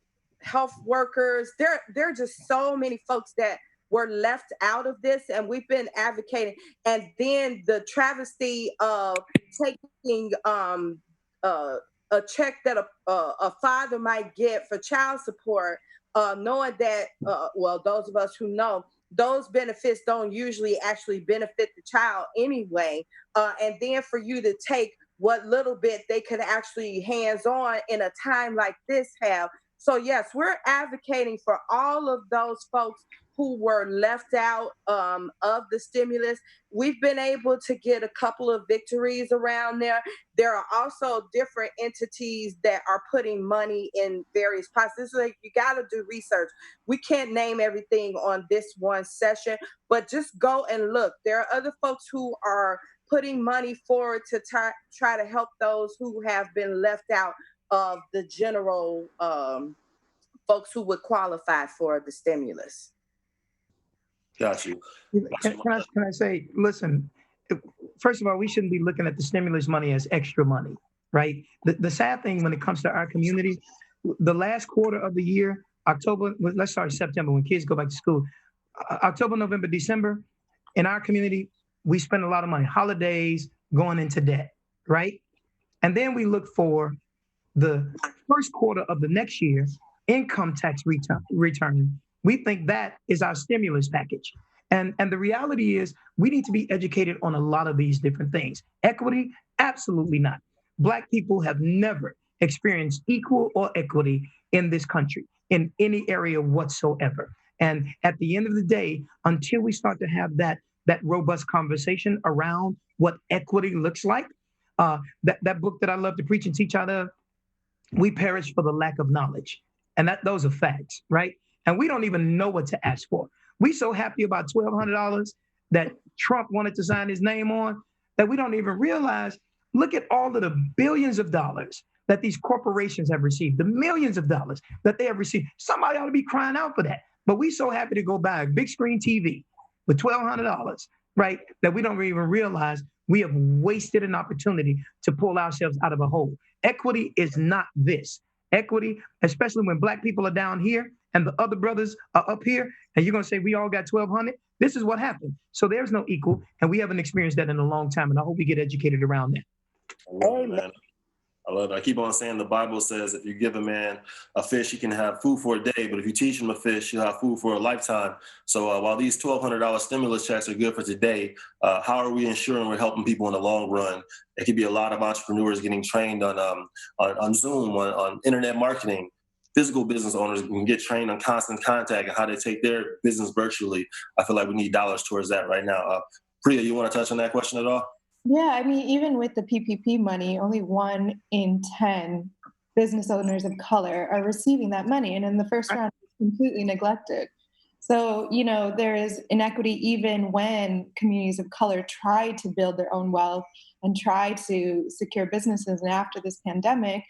S5: health workers. There are just so many folks that were left out of this, and we've been advocating. And then the travesty of taking a check that a father might get for child support, knowing that, those of us who know, those benefits don't usually actually benefit the child anyway. And then for you to take what little bit they could actually hands-on in a time like this have. So yes, we're advocating for all of those folks who were left out of the stimulus. We've been able to get a couple of victories around there. There are also different entities that are putting money in various processes. Like, you got to do research. We can't name everything on this one session, but just go and look. There are other folks who are putting money forward to try to help those who have been left out of the general folks who would qualify for the stimulus.
S2: Got you.
S3: Can I say, listen, first of all, we shouldn't be looking at the stimulus money as extra money, right? The sad thing when it comes to our community, the last quarter of the year, October, let's start September when kids go back to school, October, November, December, in our community, we spend a lot of money, holidays, going into debt, right? And then we look for the first quarter of the next year, income tax return. We think that is our stimulus package. And the reality is we need to be educated on a lot of these different things. Equity, absolutely not. Black people have never experienced equal or equity in this country in any area whatsoever. And at the end of the day, until we start to have that robust conversation around what equity looks like, that book that I love to preach and teach out of, we perish for the lack of knowledge. And those are facts, right? And we don't even know what to ask for. We so happy about $1,200 that Trump wanted to sign his name on that we don't even realize, look at all of the billions of dollars that these corporations have received, the millions of dollars that they have received. Somebody ought to be crying out for that. But we so happy to go buy a big screen TV with $1,200, right? That we don't even realize we have wasted an opportunity to pull ourselves out of a hole. Equity is not this. Equity, especially when Black people are down here and the other brothers are up here, and you're gonna say we all got 1,200. This is what happened. So there's no equal, and we haven't experienced that in a long time. And I hope we get educated around that.
S2: Amen. I love it. I keep on saying the Bible says if you give a man a fish, he can have food for a day, but if you teach him a fish, he'll have food for a lifetime. So while these $1,200 stimulus checks are good for today, how are we ensuring we're helping people in the long run? It could be a lot of entrepreneurs getting trained on Zoom, on internet marketing. Physical business owners can get trained on constant contact and how they take their business virtually. I feel like we need dollars towards that right now. Priya, you want to touch on that question at all?
S6: Yeah, I mean, even with the PPP money, only 1 in 10 business owners of color are receiving that money. And in the first round, it's completely neglected. So, there is inequity even when communities of color try to build their own wealth and try to secure businesses. And after this pandemic,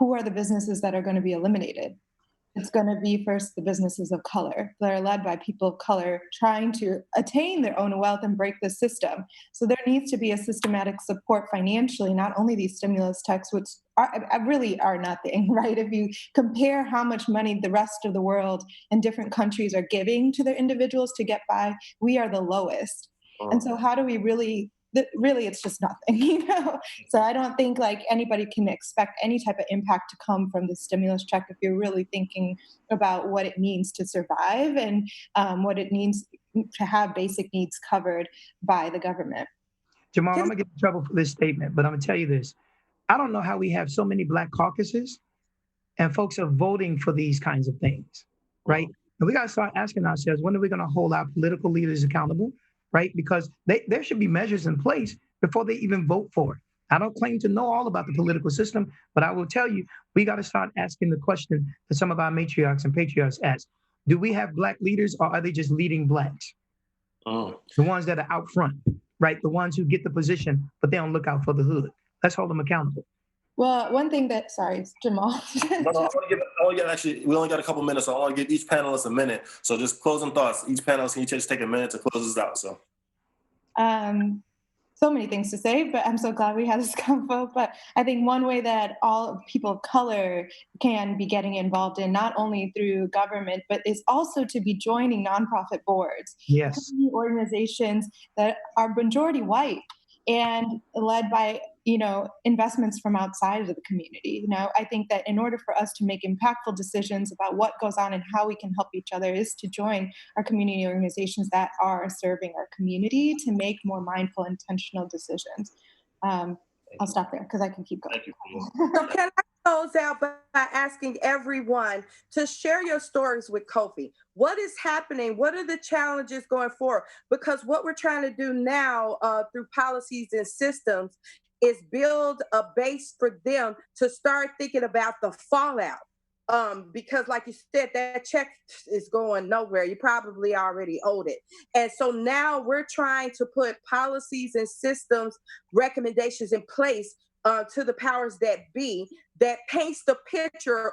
S6: who are the businesses that are going to be eliminated? It's going to be first the businesses of color that are led by people of color trying to attain their own wealth and break the system. So there needs to be a systematic support financially, not only these stimulus checks, which really are nothing, right? If you compare how much money the rest of the world and different countries are giving to their individuals to get by, we are the lowest. And so how do we really it's just nothing, So I don't think like anybody can expect any type of impact to come from the stimulus check if you're really thinking about what it means to survive and what it means to have basic needs covered by the government.
S3: Jamal, I'm gonna get in trouble for this statement, but I'm gonna tell you this. I don't know how we have so many Black caucuses and folks are voting for these kinds of things, right? And we gotta start asking ourselves, when are we gonna hold our political leaders accountable? Right? Because there should be measures in place before they even vote for it. I don't claim to know all about the political system, but I will tell you, we got to start asking the question that some of our matriarchs and patriarchs ask. Do we have Black leaders or are they just leading Blacks? The ones that are out front, right? The ones who get the position, but they don't look out for the hood. Let's hold them accountable.
S6: Well, one thing that, sorry, Jamal.
S2: Actually, we only got a couple minutes, so I want to give each panelist a minute. So just closing thoughts. Each panelist can just take a minute to close this out. So
S6: many things to say, but I'm so glad we had this convo. But I think one way that all people of color can be getting involved in, not only through government, but is also to be joining nonprofit boards.
S3: Yes.
S6: Organizations that are majority white and led by, investments from outside of the community. I think that in order for us to make impactful decisions about what goes on and how we can help each other is to join our community organizations that are serving our community to make more mindful, intentional decisions. I'll stop there because I can keep going.
S5: So can I close out by asking everyone to share your stories with Kofi? What is happening? What are the challenges going forward? Because what we're trying to do now through policies and systems is build a base for them to start thinking about the fallout. Because like you said, that check is going nowhere. You probably already owed it. And so now we're trying to put policies and systems, recommendations in place to the powers that be that paints the picture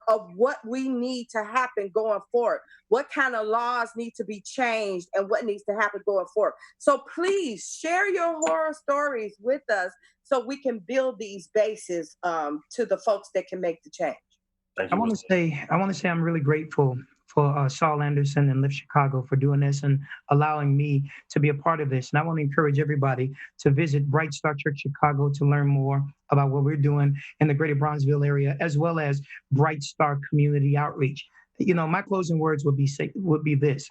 S5: of what we need to happen going forward, what kind of laws need to be changed and what needs to happen going forward. So please share your horror stories with us so we can build these bases to the folks that can make the change.
S3: I want to say I'm really grateful for Saul Anderson and Lift Chicago for doing this and allowing me to be a part of this. And I want to encourage everybody to visit Bright Star Church Chicago to learn more about what we're doing in the greater Bronzeville area, as well as Bright Star Community Outreach. My closing words would be this.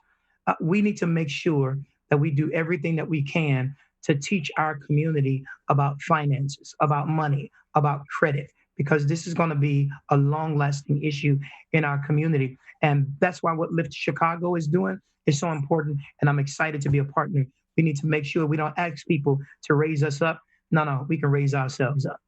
S3: We need to make sure that we do everything that we can to teach our community about finances, about money, about credit, because this is going to be a long-lasting issue in our community. And that's why what Lift Chicago is doing is so important. And I'm excited to be a partner. We need to make sure we don't ask people to raise us up. No, we can raise ourselves up.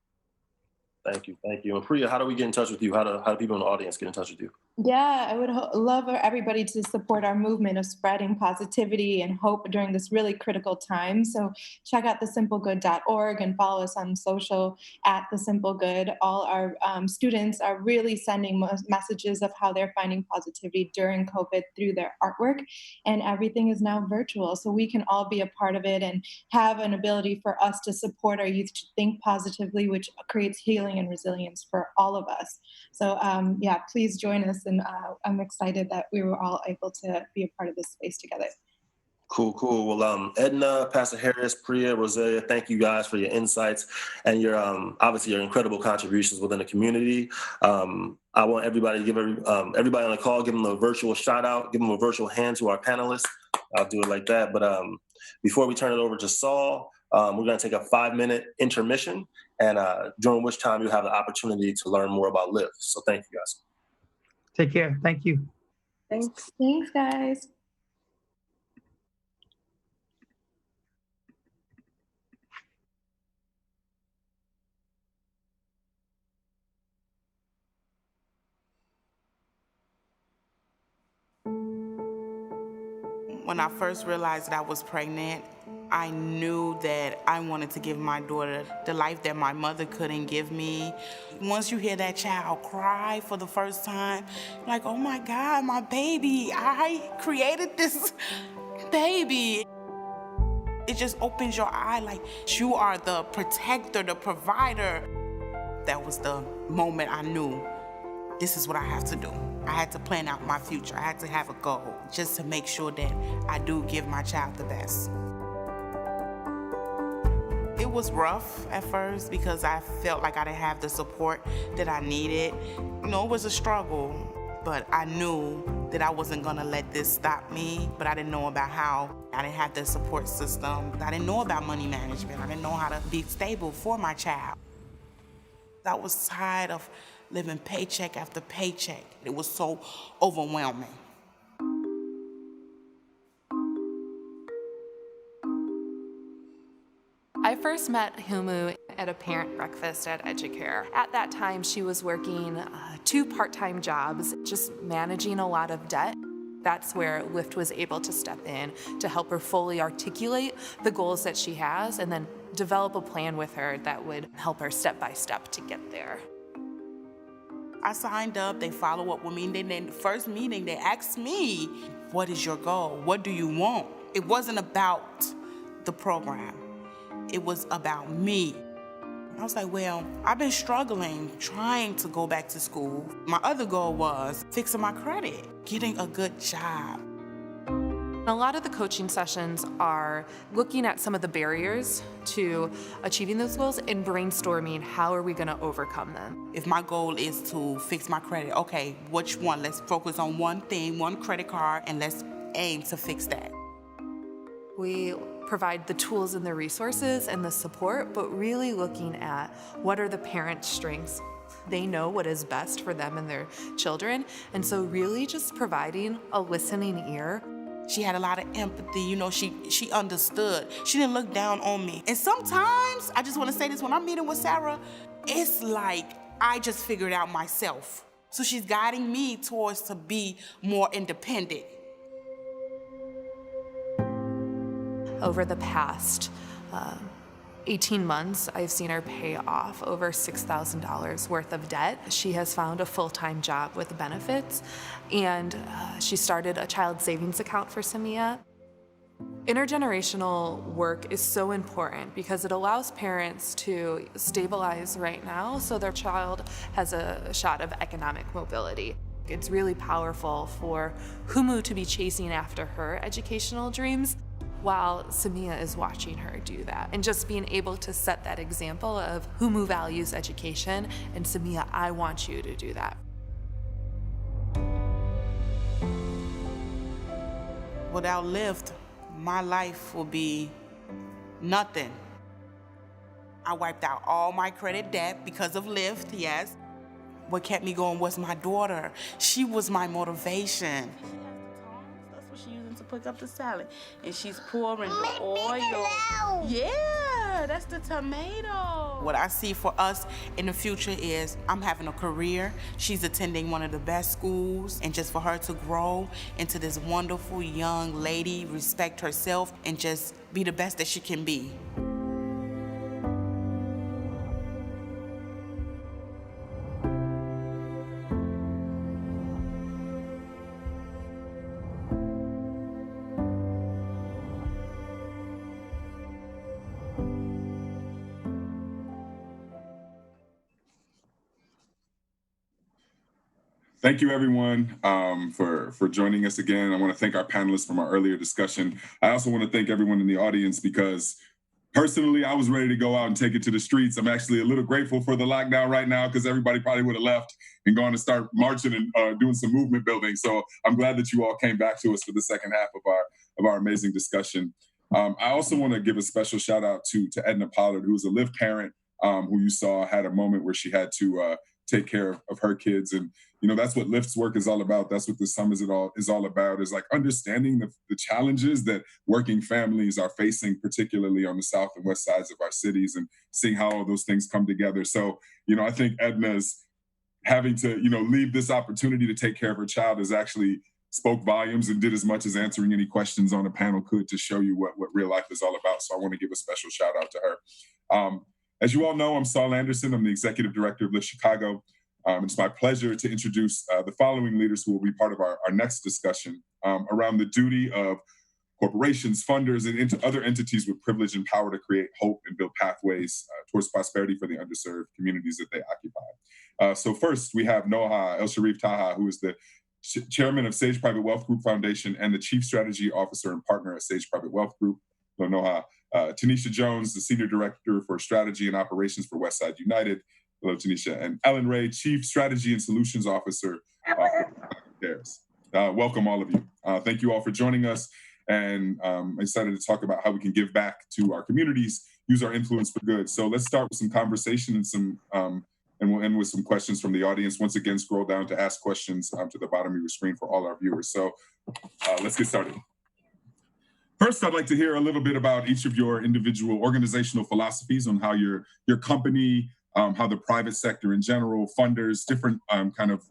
S2: Thank you. And Priya, how do we get in touch with you? How do people in the audience get in touch with you?
S6: Yeah, I would love everybody to support our movement of spreading positivity and hope during this really critical time. So check out thesimplegood.org and follow us on social at The Simple Good. All our students are really sending messages of how they're finding positivity during COVID through their artwork. And everything is now virtual. So we can all be a part of it and have an ability for us to support our youth to think positively, which creates healing and resilience for all of us. So yeah, please join us. And I'm excited that we were all able to be a part of this space together.
S2: Cool. Well, Edna, Pastor Harris, Priya, Rosalia, thank you guys for your insights and your obviously your incredible contributions within the community. I want everybody to give everybody on the call, give them a virtual shout out, give them a virtual hand to our panelists. I'll do it like that. But before we turn it over to Saul, we're going to take a 5-minute intermission, and during which time you'll have the opportunity to learn more about Lift. So thank you guys.
S3: Take care. Thank you.
S5: Thanks.
S6: Thanks, guys.
S7: When I first realized that I was pregnant, I knew that I wanted to give my daughter the life that my mother couldn't give me. Once you hear that child cry for the first time, like, oh my God, my baby, I created this baby. It just opens your eye, like you are the protector, the provider. That was the moment I knew this is what I have to do. I had to plan out my future. I had to have a goal just to make sure that I do give my child the best. It was rough at first because I felt like I didn't have the support that I needed. You know, it was a struggle, but I knew that I wasn't gonna let this stop me, but I didn't know about how. I didn't have the support system. I didn't know about money management. I didn't know how to be stable for my child. I was tired of living paycheck after paycheck. It was so overwhelming.
S8: I first met Humu at a parent breakfast at Educare. At that time, she was working 2 part-time jobs, just managing a lot of debt. That's where Lyft was able to step in to help her fully articulate the goals that she has and then develop a plan with her that would help her step by step to get there.
S7: I signed up, they follow up with me, and then in the first meeting, they asked me, what is your goal? What do you want? It wasn't about the program. It was about me. I was like, well, I've been struggling, trying to go back to school. My other goal was fixing my credit, getting a good job.
S8: A lot of the coaching sessions are looking at some of the barriers to achieving those goals and brainstorming how are we going to overcome them.
S7: If my goal is to fix my credit, okay, which one? Let's focus on one thing, one credit card, and let's aim to fix that.
S8: We provide the tools and the resources and the support, but really looking at what are the parents' strengths. They know what is best for them and their children, and so really just providing a listening ear.
S7: She had a lot of empathy, you know, she understood. She didn't look down on me. And sometimes, I just want to say this, when I'm meeting with Sarah, it's like I just figured out myself. So she's guiding me towards to be more independent.
S8: Over the past 18 months, I've seen her pay off over $6,000 worth of debt. She has found a full-time job with benefits, and she started a child savings account for Samia. Intergenerational work is so important because it allows parents to stabilize right now so their child has a shot of economic mobility. It's really powerful for Humu to be chasing after her educational dreams while Samia is watching her do that. And just being able to set that example of Humu values education, and Samia, I want you to do that.
S7: Without Lyft, my life will be nothing. I wiped out all my credit debt because of Lyft, yes. What kept me going was my daughter. She was my motivation. That's what she using to pick up the salad. And she's pouring the oil. Yeah, that's the tomato. What I see for us in the future is I'm having a career. She's attending one of the best schools, and just for her to grow into this wonderful young lady, respect herself, and just be the best that she can be.
S1: Thank you, everyone, for joining us again. I want to thank our panelists from our earlier discussion. I also want to thank everyone in the audience because personally, I was ready to go out and take it to the streets. I'm actually a little grateful for the lockdown right now because everybody probably would have left and gone to start marching and doing some movement building. So I'm glad that you all came back to us for the second half of our amazing discussion. I also want to give a special shout out to Edna Pollard, who is a Lyft parent who you saw had a moment where she had to take care of her kids. And that's what Lyft's work is all about. That's what the summit is all about, is like understanding the challenges that working families are facing, particularly on the south and west sides of our cities, and seeing how all those things come together. So, I think Edna's having to, leave this opportunity to take care of her child is actually spoke volumes and did as much as answering any questions on the panel could to show you what real life is all about. So I want to give a special shout out to her. As you all know, I'm Saul Anderson. I'm the Executive Director of Lift Chicago. It's my pleasure to introduce the following leaders who will be part of our next discussion around the duty of corporations, funders, and other entities with privilege and power to create hope and build pathways towards prosperity for the underserved communities that they occupy. So first, we have Noha El-Sharif Taha, who is the Chairman of Sage Private Wealth Group Foundation and the Chief Strategy Officer and Partner at Sage Private Wealth Group. So Noha. Tanisha Jones, the Senior Director for Strategy and Operations for Westside United. Hello, Tanisha. And Ellen Ray, Chief Strategy and Solutions Officer for Cares. Welcome, all of you. Thank you all for joining us. And I'm excited to talk about how we can give back to our communities, use our influence for good. So let's start with some conversation and we'll end with some questions from the audience. Once again, scroll down to ask questions to the bottom of your screen for all our viewers. So let's get started. First, I'd like to hear a little bit about each of your individual organizational philosophies on how your company, how the private sector in general, funders, different kind of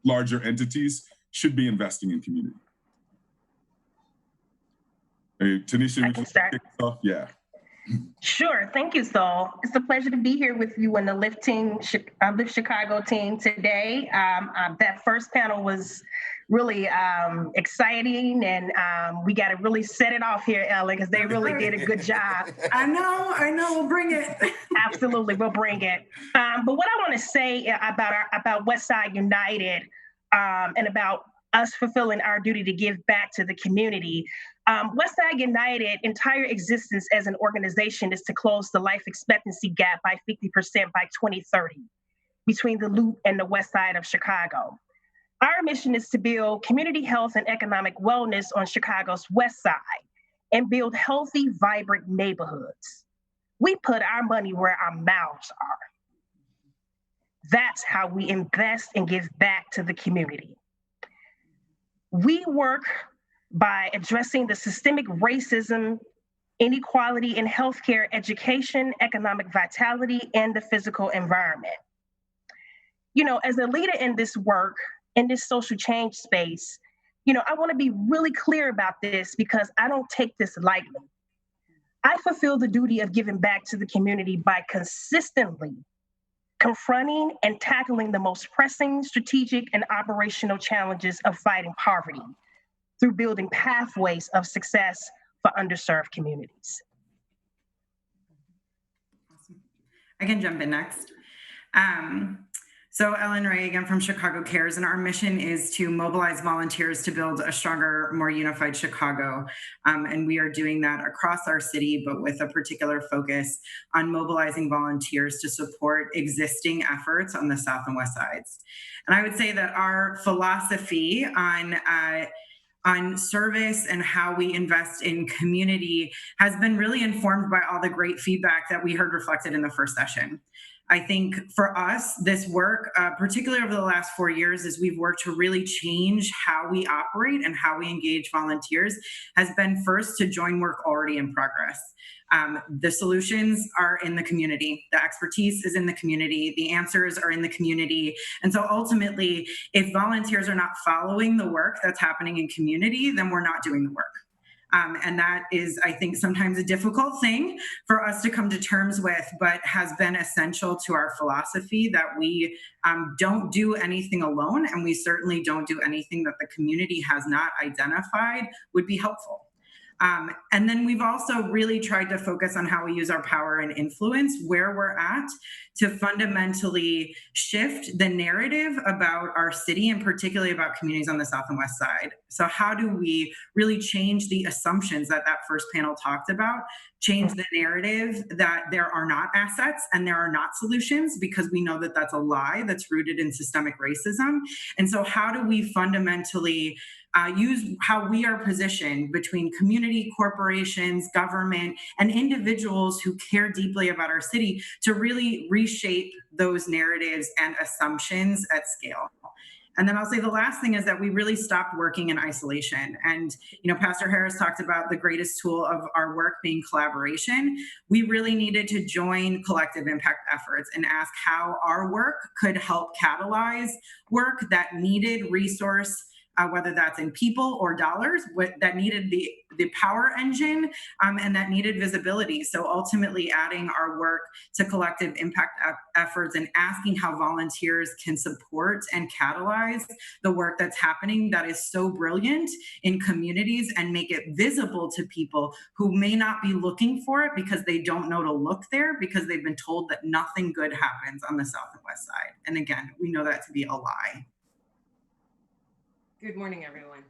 S1: larger entities should be investing in community. Hey, Tanisha,
S9: I can start.
S1: Yeah.
S9: Sure. Thank you, Saul. It's a pleasure to be here with you and the Lift Chicago team today. That first panel was really exciting, and we got to really set it off here, Ellen, because they really did a good job.
S10: I know. We'll bring it.
S9: Absolutely, we'll bring it. But what I want to say about Westside United and about us fulfilling our duty to give back to the community. Westside United entire existence as an organization is to close the life expectancy gap by 50% by 2030 between the Loop and the west side of Chicago. Our mission is to build community health and economic wellness on Chicago's west side and build healthy, vibrant neighborhoods. We put our money where our mouths are. That's how we invest and give back to the community. We work by addressing the systemic racism, inequality in healthcare, education, economic vitality, and the physical environment. As a leader in this work, in this social change space, I want to be really clear about this because I don't take this lightly. I fulfill the duty of giving back to the community by consistently confronting and tackling the most pressing strategic and operational challenges of fighting poverty through building pathways of success for underserved communities.
S10: Awesome. I can jump in next. So Ellen Ray again from Chicago Cares, and our mission is to mobilize volunteers to build a stronger, more unified Chicago. And we are doing that across our city, but with a particular focus on mobilizing volunteers to support existing efforts on the south and west sides. And I would say that our philosophy on service and how we invest in community has been really informed by all the great feedback that we heard reflected in the first session. I think for us, this work, particularly over the last 4 years, as we've worked to really change how we operate and how we engage volunteers, has been first to join work already in progress. The solutions are in the community. The expertise is in the community. The answers are in the community. And so ultimately, if volunteers are not following the work that's happening in community, then we're not doing the work. And that is, I think, sometimes a difficult thing for us to come to terms with, but has been essential to our philosophy that we don't do anything alone, and we certainly don't do anything that the community has not identified would be helpful. And then we've also really tried to focus on how we use our power and influence where we're at to fundamentally shift the narrative about our city and particularly about communities on the South and West Side. So how do we really change the assumptions that first panel talked about, change the narrative that there are not assets and there are not solutions, because we know that that's a lie that's rooted in systemic racism. And so how do we fundamentally use how we are positioned between community, corporations, government, and individuals who care deeply about our city to really reshape those narratives and assumptions at scale. And then I'll say the last thing is that we really stopped working in isolation. And, Pastor Harris talked about the greatest tool of our work being collaboration. We really needed to join collective impact efforts and ask how our work could help catalyze work that needed resource, whether that's in people or dollars, that needed the power engine and that needed visibility. So ultimately adding our work to collective impact efforts and asking how volunteers can support and catalyze the work that's happening that is so brilliant in communities and make it visible to people who may not be looking for it because they don't know to look there because they've been told that nothing good happens on the South and West Side. And again, we know that to be a lie.
S11: Good morning, everyone.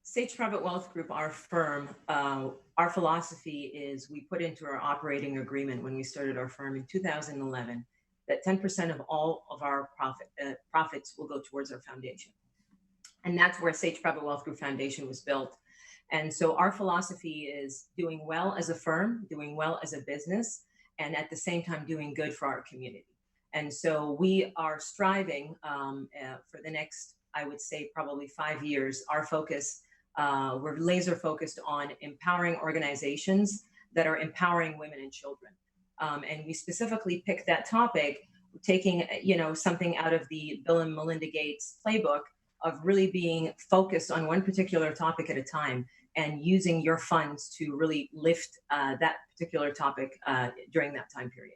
S11: Sage Private Wealth Group, our firm, our philosophy is we put into our operating agreement when we started our firm in 2011 that 10% of all of our profits will go towards our foundation. And that's where Sage Private Wealth Group Foundation was built. And so our philosophy is doing well as a firm, doing well as a business, and at the same time doing good for our community. And so we are striving for the next, I would say probably 5 years, our focus, we're laser focused on empowering organizations that are empowering women and children. And we specifically picked that topic, taking, something out of the Bill and Melinda Gates playbook of really being focused on one particular topic at a time and using your funds to really lift that particular topic during that time period.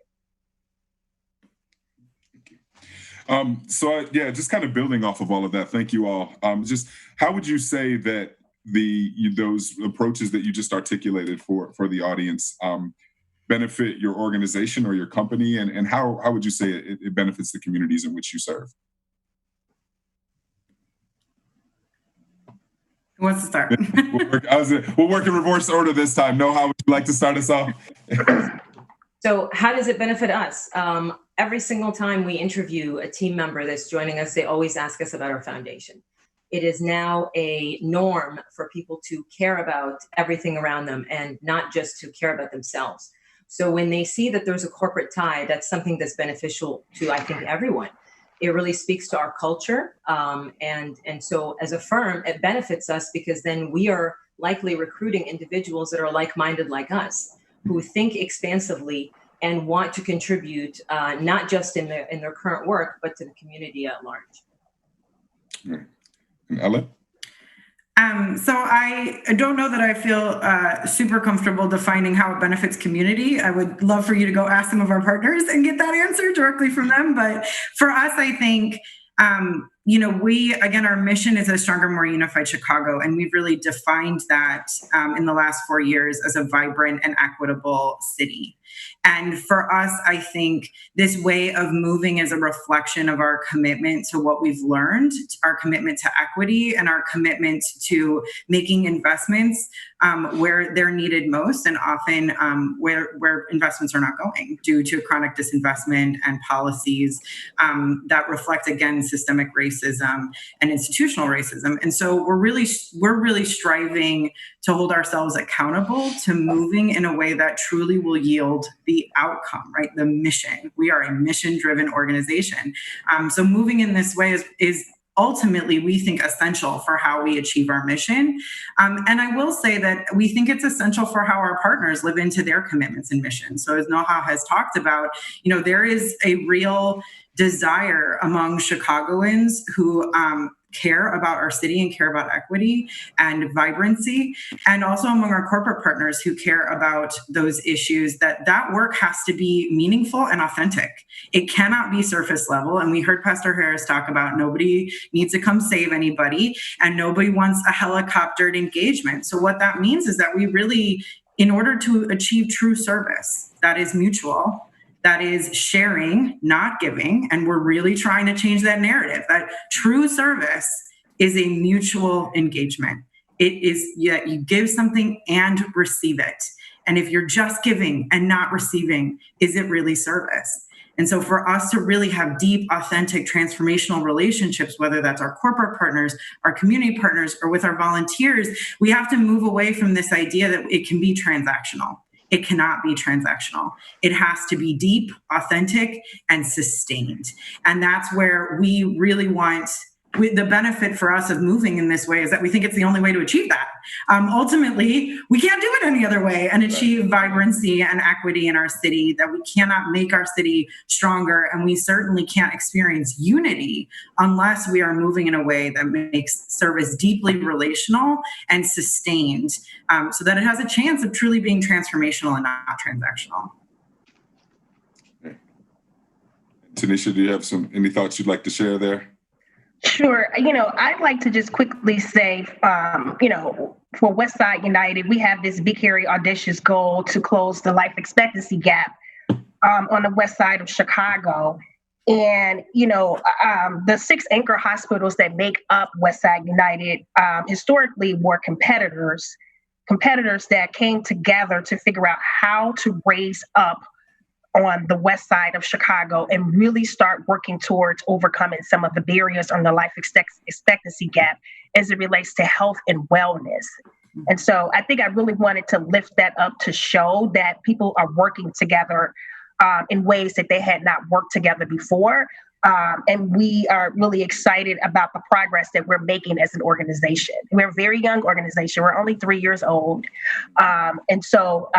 S1: Just kind of building off of all of that, thank you all. Just how would you say that those approaches that you just articulated for the audience benefit your organization or your company, and how would you say it benefits the communities in which you serve?
S10: Who wants to start?
S1: We'll work in reverse order this time. No, how would you like to start us off?
S11: So how does it benefit us? Every single time we interview a team member that's joining us, they always ask us about our foundation. It is now a norm for people to care about everything around them and not just to care about themselves. So when they see that there's a corporate tie, that's something that's beneficial to, I think, everyone. It really speaks to our culture. And so as a firm, it benefits us because then we are likely recruiting individuals that are like-minded like us, who think expansively and want to contribute not just in their current work, but to the community at large.
S1: Right. And Ella?
S10: So I don't know that I feel super comfortable defining how it benefits community. I would love for you to go ask some of our partners and get that answer directly from them. But for us, I think, our mission is a stronger, more unified Chicago. And we've really defined that in the last 4 years as a vibrant and equitable city. And for us, I think this way of moving is a reflection of our commitment to what we've learned, our commitment to equity, and our commitment to making investments where they're needed most, and often where investments are not going due to chronic disinvestment and policies that reflect, again, systemic racism and institutional racism. And so we're really striving to hold ourselves accountable to moving in a way that truly will yield the outcome, right? The mission. We are a mission-driven organization. So moving in this way is ultimately, we think, essential for how we achieve our mission. And I will say that we think it's essential for how our partners live into their commitments and missions. So as Noha has talked about, there is a real desire among Chicagoans who care about our city and care about equity and vibrancy, and also among our corporate partners who care about those issues, that work has to be meaningful and authentic. It cannot be surface level. And we heard Pastor Harris talk about nobody needs to come save anybody, and nobody wants a helicoptered engagement. So what that means is that we really, in order to achieve true service that is mutual, that is sharing, not giving. And we're really trying to change that narrative, that true service is a mutual engagement. It is, you give something and receive it. And if you're just giving and not receiving, is it really service? And so for us to really have deep, authentic, transformational relationships, whether that's our corporate partners, our community partners, or with our volunteers, we have to move away from this idea that it can be transactional. It cannot be transactional. It has to be deep, authentic, and sustained. And that's where we really want, the benefit for us of moving in this way is that we think it's the only way to achieve that. Ultimately, we can't do it any other way and achieve vibrancy and equity in our city, that we cannot make our city stronger, and we certainly can't experience unity unless we are moving in a way that makes service deeply relational and sustained, so that it has a chance of truly being transformational and not transactional.
S1: Tanisha, do you have any thoughts you'd like to share there?
S9: Sure. I'd like to just quickly say, for Westside United, we have this big, hairy, audacious goal to close the life expectancy gap on the west side of Chicago. And, the 6 anchor hospitals that make up Westside United historically were competitors that came together to figure out how to raise up on the west side of Chicago and really start working towards overcoming some of the barriers on the life expectancy gap as it relates to health and wellness. And so I think I really wanted to lift that up to show that people are working together in ways that they had not worked together before. And we are really excited about the progress that we're making as an organization. We're a very young organization. We're only 3 years old. And so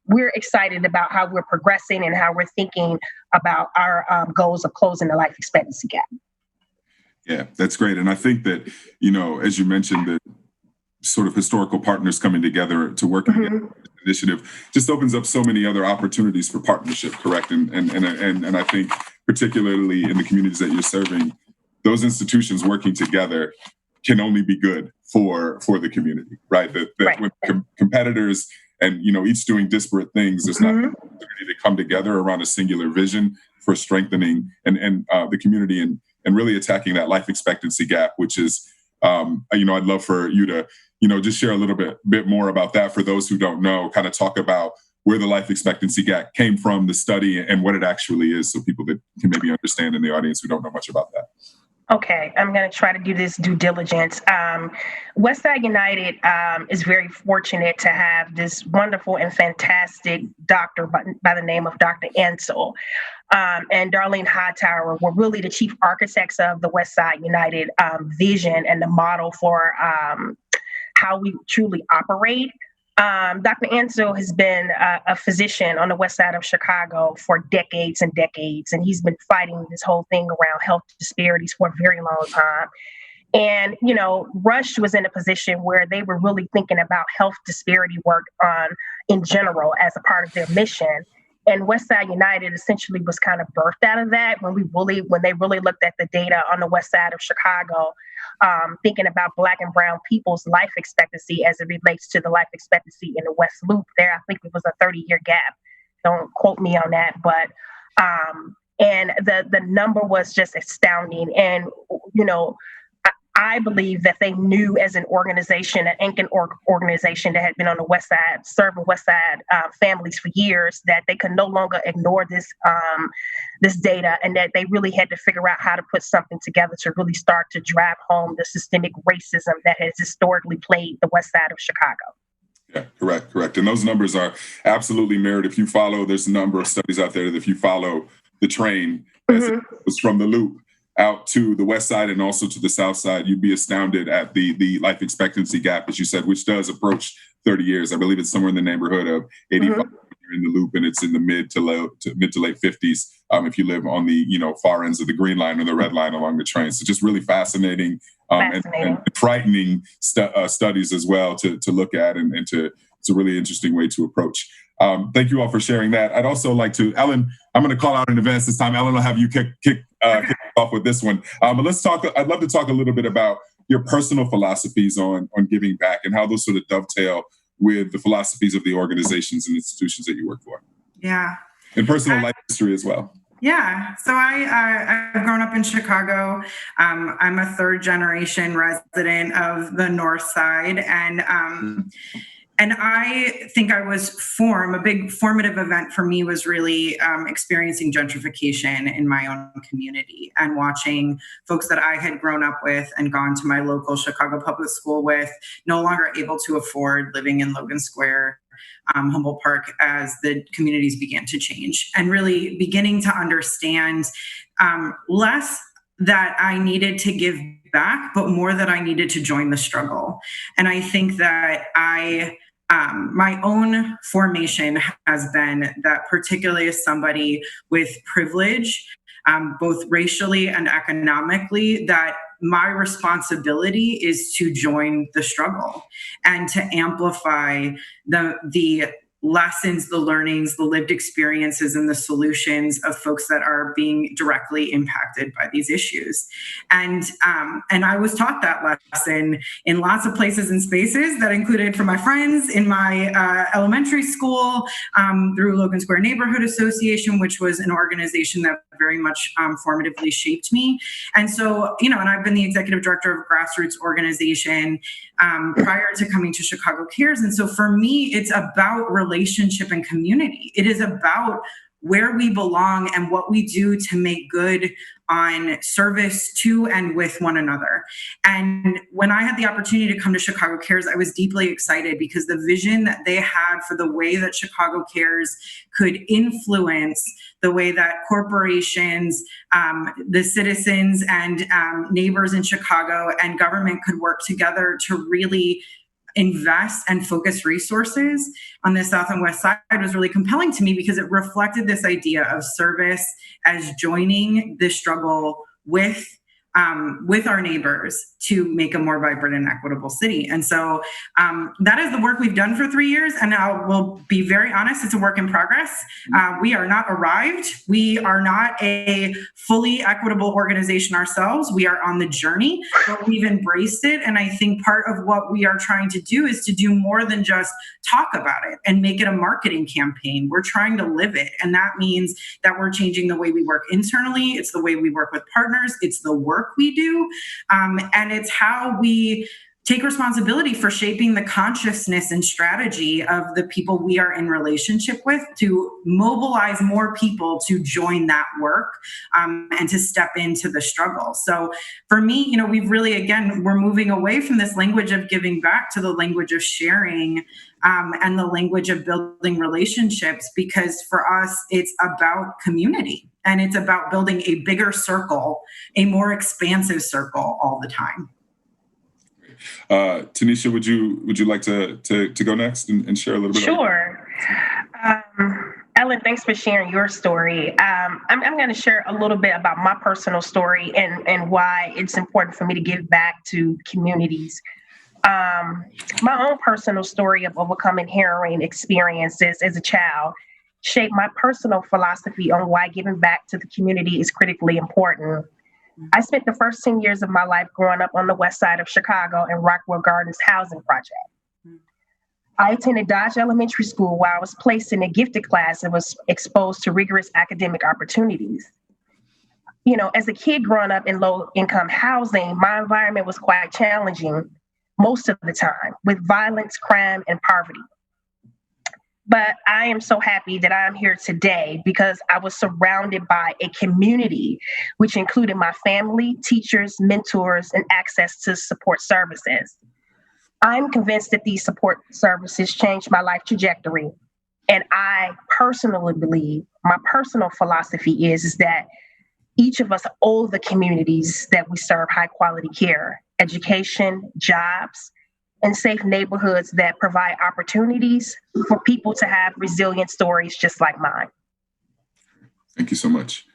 S9: we're excited about how we're progressing and how we're thinking about our goals of closing the life expectancy gap.
S1: Yeah, that's great. And I think that, as you mentioned, the sort of historical partners coming together to work together on this initiative just opens up so many other opportunities for partnership, correct? And I think particularly in the communities that you're serving, those institutions working together can only be good for the community, right? That when competitors and each doing disparate things, there's not an opportunity to come together around a singular vision for strengthening and the community and really attacking that life expectancy gap, which is, I'd love for you to, just share a little bit more about that for those who don't know, kind of talk about where the life expectancy gap came from, the study, and what it actually is, so people that can maybe understand in the audience who don't know much about that.
S9: Okay, I'm going to try to do this due diligence. Westside United is very fortunate to have this wonderful and fantastic doctor by the name of Dr. Ansel and Darlene Hightower were really the chief architects of the Westside United vision and the model for how we truly operate. Dr. Ansel has been a physician on the west side of Chicago for decades and decades, and he's been fighting this whole thing around health disparities for a very long time. And, Rush was in a position where they were really thinking about health disparity work in general as a part of their mission. And Westside United essentially was kind of birthed out of that when they really looked at the data on the west side of Chicago, thinking about Black and Brown people's life expectancy as it relates to the life expectancy in the West Loop. There, I think it was a 30-year gap. Don't quote me on that, but and the number was just astounding. And I believe that they knew as an organization, an Incan organization that had been on the West Side, serving West Side families for years, that they could no longer ignore this data, and that they really had to figure out how to put something together to really start to drive home the systemic racism that has historically plagued the West Side of Chicago.
S1: Yeah, correct. And those numbers are absolutely mirrored. If you follow, there's a number of studies out there that if you follow the train as it goes from the loop out to the West Side and also to the South Side, you'd be astounded at the life expectancy gap, as you said, which does approach 30 years. I believe it's somewhere in the neighborhood of 85 when you're in the loop, and it's in the mid to late 50s if you live on the far ends of the green line or the red line along the train. So just really fascinating. And frightening studies as well to look at, and it's a really interesting way to approach. Thank you all for sharing that. I'd also like to, Ellen, I'm going to call out in advance this time. Ellen will have you kick off with this one. But I'd love to talk a little bit about your personal philosophies on giving back and how those sort of dovetail with the philosophies of the organizations and institutions that you work for.
S10: Yeah.
S1: And personal life history as well.
S10: Yeah, so I've grown up in Chicago. I'm a third generation resident of the North Side, and I think a big formative event for me was really experiencing gentrification in my own community and watching folks that I had grown up with and gone to my local Chicago public school with no longer able to afford living in Logan Square, Humboldt Park, as the communities began to change, and really beginning to understand less that I needed to give back, but more that I needed to join the struggle. And I think that my own formation has been that, particularly as somebody with privilege, both racially and economically, that my responsibility is to join the struggle and to amplify the lessons, the learnings, the lived experiences, and the solutions of folks that are being directly impacted by these issues. And I was taught that lesson in lots of places and spaces that included from my friends in my elementary school, through Logan Square Neighborhood Association, which was an organization that very much formatively shaped me. And so, and I've been the executive director of a grassroots organization prior to coming to Chicago Cares. And so for me, it's about relationship and community. It is about where we belong and what we do to make good on service to and with one another. And when I had the opportunity to come to Chicago Cares, I was deeply excited because the vision that they had for the way that Chicago Cares could influence the way that corporations, the citizens and neighbors in Chicago and government could work together to really invest and focus resources on the South and West Side was really compelling to me, because it reflected this idea of service as joining the struggle with our neighbors to make a more vibrant and equitable city. And so that is the work we've done for 3 years. And I will be very honest, it's a work in progress. We are not arrived. We are not a fully equitable organization ourselves. We are on the journey, but we've embraced it. And I think part of what we are trying to do is to do more than just talk about it and make it a marketing campaign. We're trying to live it. And that means that we're changing the way we work internally. It's the way we work with partners. It's the work we do. And it's how we take responsibility for shaping the consciousness and strategy of the people we are in relationship with to mobilize more people to join that work and to step into the struggle. So for me, we've really, again, we're moving away from this language of giving back to the language of sharing and the language of building relationships, because for us, it's about community and it's about building a bigger circle, a more expansive circle all the time.
S1: Tanisha, would you like to go next and share a little bit?
S9: Sure. Ellen, thanks for sharing your story. I'm going to share a little bit about my personal story and why it's important for me to give back to communities. My own personal story of overcoming harrowing experiences as a child shaped my personal philosophy on why giving back to the community is critically important. I spent the first 10 years of my life growing up on the west side of Chicago in Rockwell Gardens housing project. I attended Dodge Elementary School where I was placed in a gifted class and was exposed to rigorous academic opportunities. as a kid growing up in low income housing, my environment was quite challenging most of the time with violence, crime, and poverty. But I am so happy that I'm here today because I was surrounded by a community, which included my family, teachers, mentors, and access to support services. I'm convinced that these support services changed my life trajectory. And I personally believe, my personal philosophy is that each of us owe the communities that we serve high quality care, education, jobs, and safe neighborhoods that provide opportunities for people to have resilient stories just like mine.
S1: Thank you so much.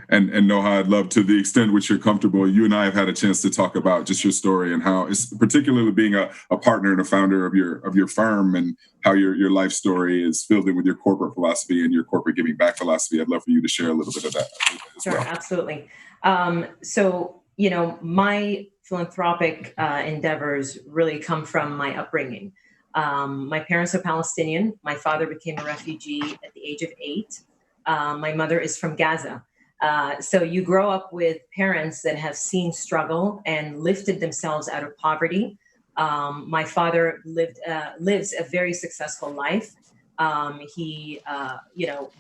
S1: And Noha, I'd love, to the extent which you're comfortable, you and I have had a chance to talk about just your story and how, it's particularly being a partner and a founder of your firm, and how your life story is filled in with your corporate philosophy and your corporate giving back philosophy. I'd love for you to share a little bit of that as
S11: Sure,
S1: well.
S11: Absolutely. So, my philanthropic endeavors really come from my upbringing. My parents are Palestinian. My father became a refugee at the age of 8. My mother is from Gaza. So you grow up with parents that have seen struggle and lifted themselves out of poverty. My father lives a very successful life. He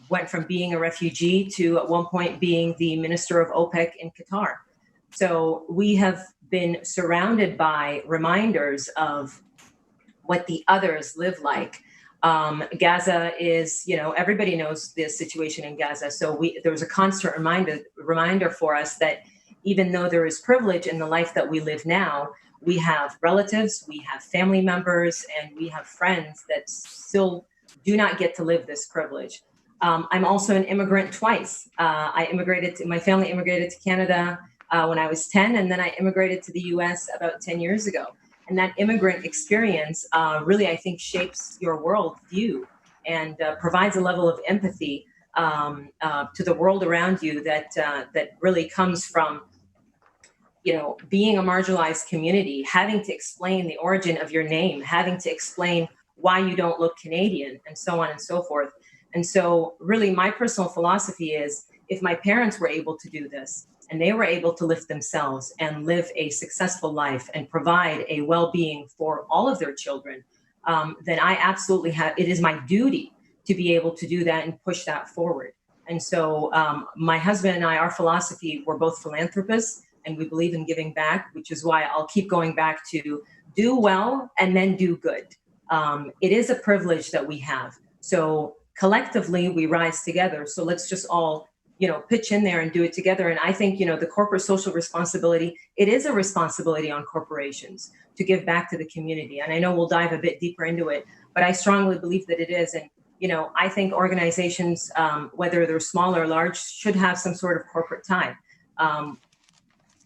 S11: went from being a refugee to at one point being the minister of OPEC in Qatar. So we have been surrounded by reminders of what the others live like. Gaza is, everybody knows the situation in Gaza. So there was a constant reminder for us that even though there is privilege in the life that we live now, we have relatives, we have family members, and we have friends that still do not get to live this privilege. I'm also an immigrant twice. My family immigrated to Canada when I was 10, and then I immigrated to the US about 10 years ago. And that immigrant experience really, I think, shapes your worldview and provides a level of empathy to the world around you that really comes from, being a marginalized community, having to explain the origin of your name, having to explain why you don't look Canadian, and so on and so forth. And so really my personal philosophy is, if my parents were able to do this, and they were able to lift themselves and live a successful life and provide a well-being for all of their children, then I absolutely it is my duty to be able to do that and push that forward. And so my husband and I, our philosophy, we're both philanthropists, and we believe in giving back, which is why I'll keep going back to do well and then do good. It is a privilege that we have. So collectively we rise together. So let's just all pitch in there and do it together. And I think, the corporate social responsibility, it is a responsibility on corporations to give back to the community. And I know we'll dive a bit deeper into it, but I strongly believe that it is. And, I think organizations, whether they're small or large, should have some sort of corporate tie.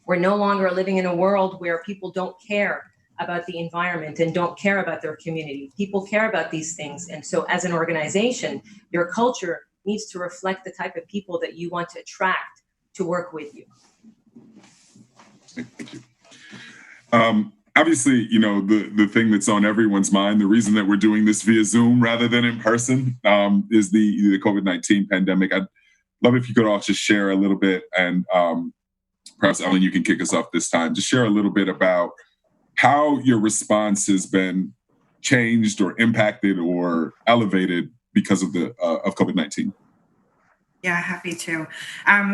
S11: We're no longer living in a world where people don't care about the environment and don't care about their community. People care about these things. And so as an organization, your culture needs to reflect the type of people that you want to attract to work with you.
S1: Thank you. Obviously, the thing that's on everyone's mind, the reason that we're doing this via Zoom rather than in person, is the COVID-19 pandemic. I'd love if you could all just share a little bit, and perhaps Ellen, you can kick us off this time. Just share a little bit about how your response has been changed or impacted or elevated because of of COVID-19.
S10: Yeah, happy to.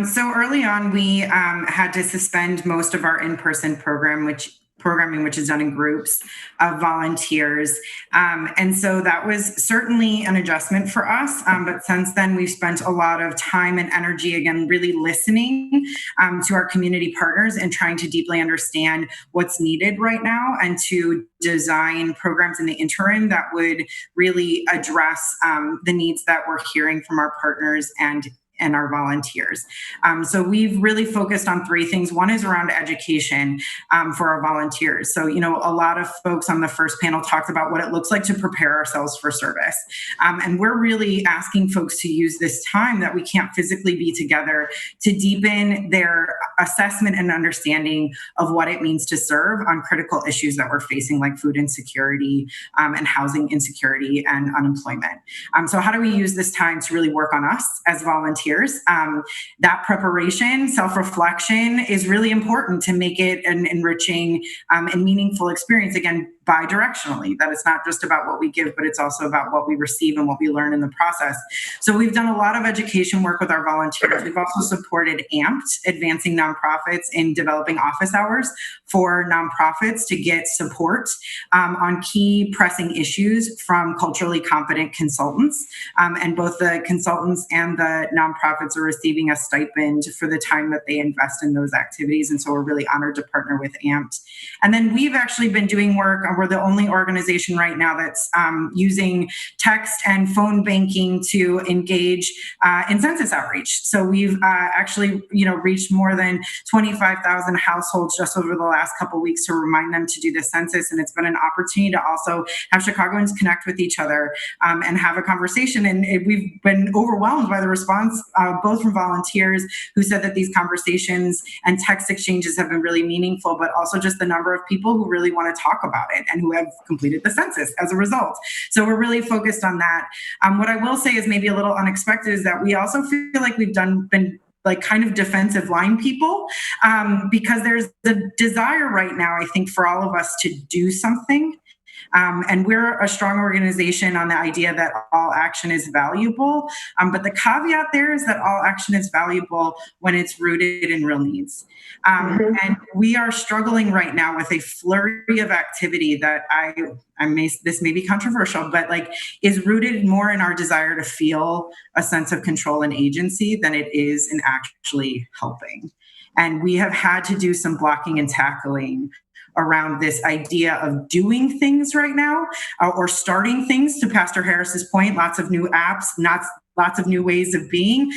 S10: So early on, we had to suspend most of our in-person programming, which is done in groups of volunteers. And so that was certainly an adjustment for us. But since then, we've spent a lot of time and energy, again, really listening to our community partners and trying to deeply understand what's needed right now, and to design programs in the interim that would really address the needs that we're hearing from our partners and our volunteers. So we've really focused on 3 things. One is around education for our volunteers. So, a lot of folks on the first panel talked about what it looks like to prepare ourselves for service. And we're really asking folks to use this time that we can't physically be together to deepen their assessment and understanding of what it means to serve on critical issues that we're facing, like food insecurity and housing insecurity and unemployment. So how do we use this time to really work on us as volunteers volunteers. That preparation, self-reflection is really important to make it an enriching and meaningful experience. Again, bi-directionally, that it's not just about what we give, but it's also about what we receive and what we learn in the process. So we've done a lot of education work with our volunteers. We've also supported AMPT, Advancing Nonprofits, in developing office hours for nonprofits to get support on key pressing issues from culturally competent consultants. And both the consultants and the nonprofits are receiving a stipend for the time that they invest in those activities. And so we're really honored to partner with AMPT. And then we've actually been doing work. We're the only organization right now that's using text and phone banking to engage in census outreach. So we've actually, reached more than 25,000 households just over the last couple of weeks to remind them to do the census. And it's been an opportunity to also have Chicagoans connect with each other and have a conversation. And we've been overwhelmed by the response, both from volunteers who said that these conversations and text exchanges have been really meaningful, but also just the number of people who really want to talk about it and who have completed the census as a result. So we're really focused on that. What I will say is maybe a little unexpected is that we also feel like we've been like kind of defensive line people because there's the desire right now, I think, for all of us to do something. And we're a strong organization on the idea that all action is valuable. But the caveat there is that all action is valuable when it's rooted in real needs. And we are struggling right now with a flurry of activity that this may be controversial, but is rooted more in our desire to feel a sense of control and agency than it is in actually helping. And we have had to do some blocking and tackling around this idea of doing things right now or starting things, to Pastor Harris's point, lots of new apps, lots of new ways of being,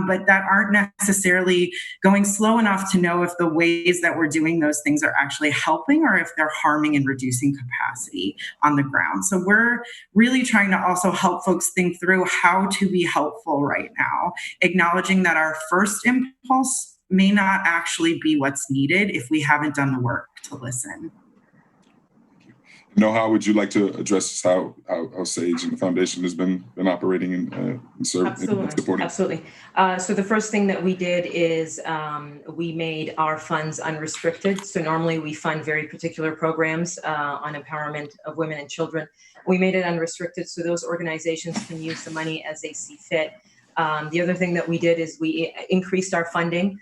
S10: but that aren't necessarily going slow enough to know if the ways that we're doing those things are actually helping or if they're harming and reducing capacity on the ground. So we're really trying to also help folks think through how to be helpful right now, acknowledging that our first impulse may not actually be what's needed if we haven't done the work to listen.
S1: No, how would you like to address how SAGE and the foundation has been operating and serving and supporting?
S11: Absolutely. So the first thing that we did is we made our funds unrestricted. So normally we fund very particular programs on empowerment of women and children. We made it unrestricted so those organizations can use the money as they see fit. The other thing that we did is we increased our funding.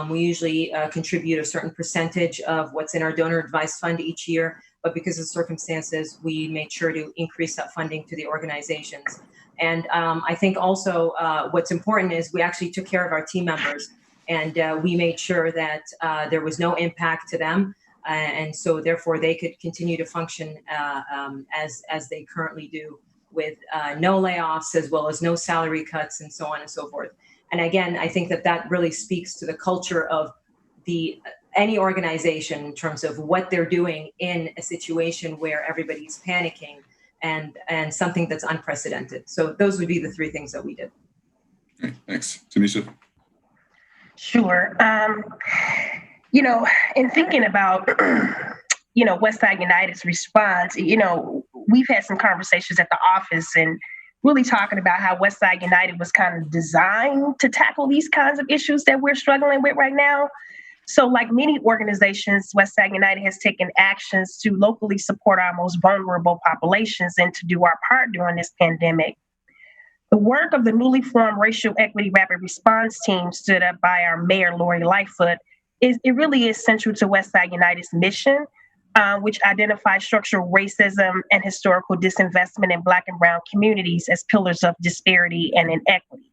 S11: We usually contribute a certain percentage of what's in our donor advised fund each year, but because of circumstances, we made sure to increase that funding to the organizations. And I think also what's important is we actually took care of our team members, and we made sure that there was no impact to them. And so therefore they could continue to function as they currently do, with no layoffs, as well as no salary cuts, and so on and so forth. And again, I think that really speaks to the culture of any organization in terms of what they're doing in a situation where everybody's panicking and something that's unprecedented. So those would be the three things that we did.
S1: Okay, thanks. Tanisha?
S9: Sure. In thinking about, Westside United's response, we've had some conversations at the office and really talking about how Westside United was kind of designed to tackle these kinds of issues that we're struggling with right now. So like many organizations, Westside United has taken actions to locally support our most vulnerable populations and to do our part during this pandemic. The work of the newly formed Racial Equity Rapid Response Team, stood up by our Mayor, Lori Lightfoot, it really is central to Westside United's mission, which identifies structural racism and historical disinvestment in Black and Brown communities as pillars of disparity and inequity.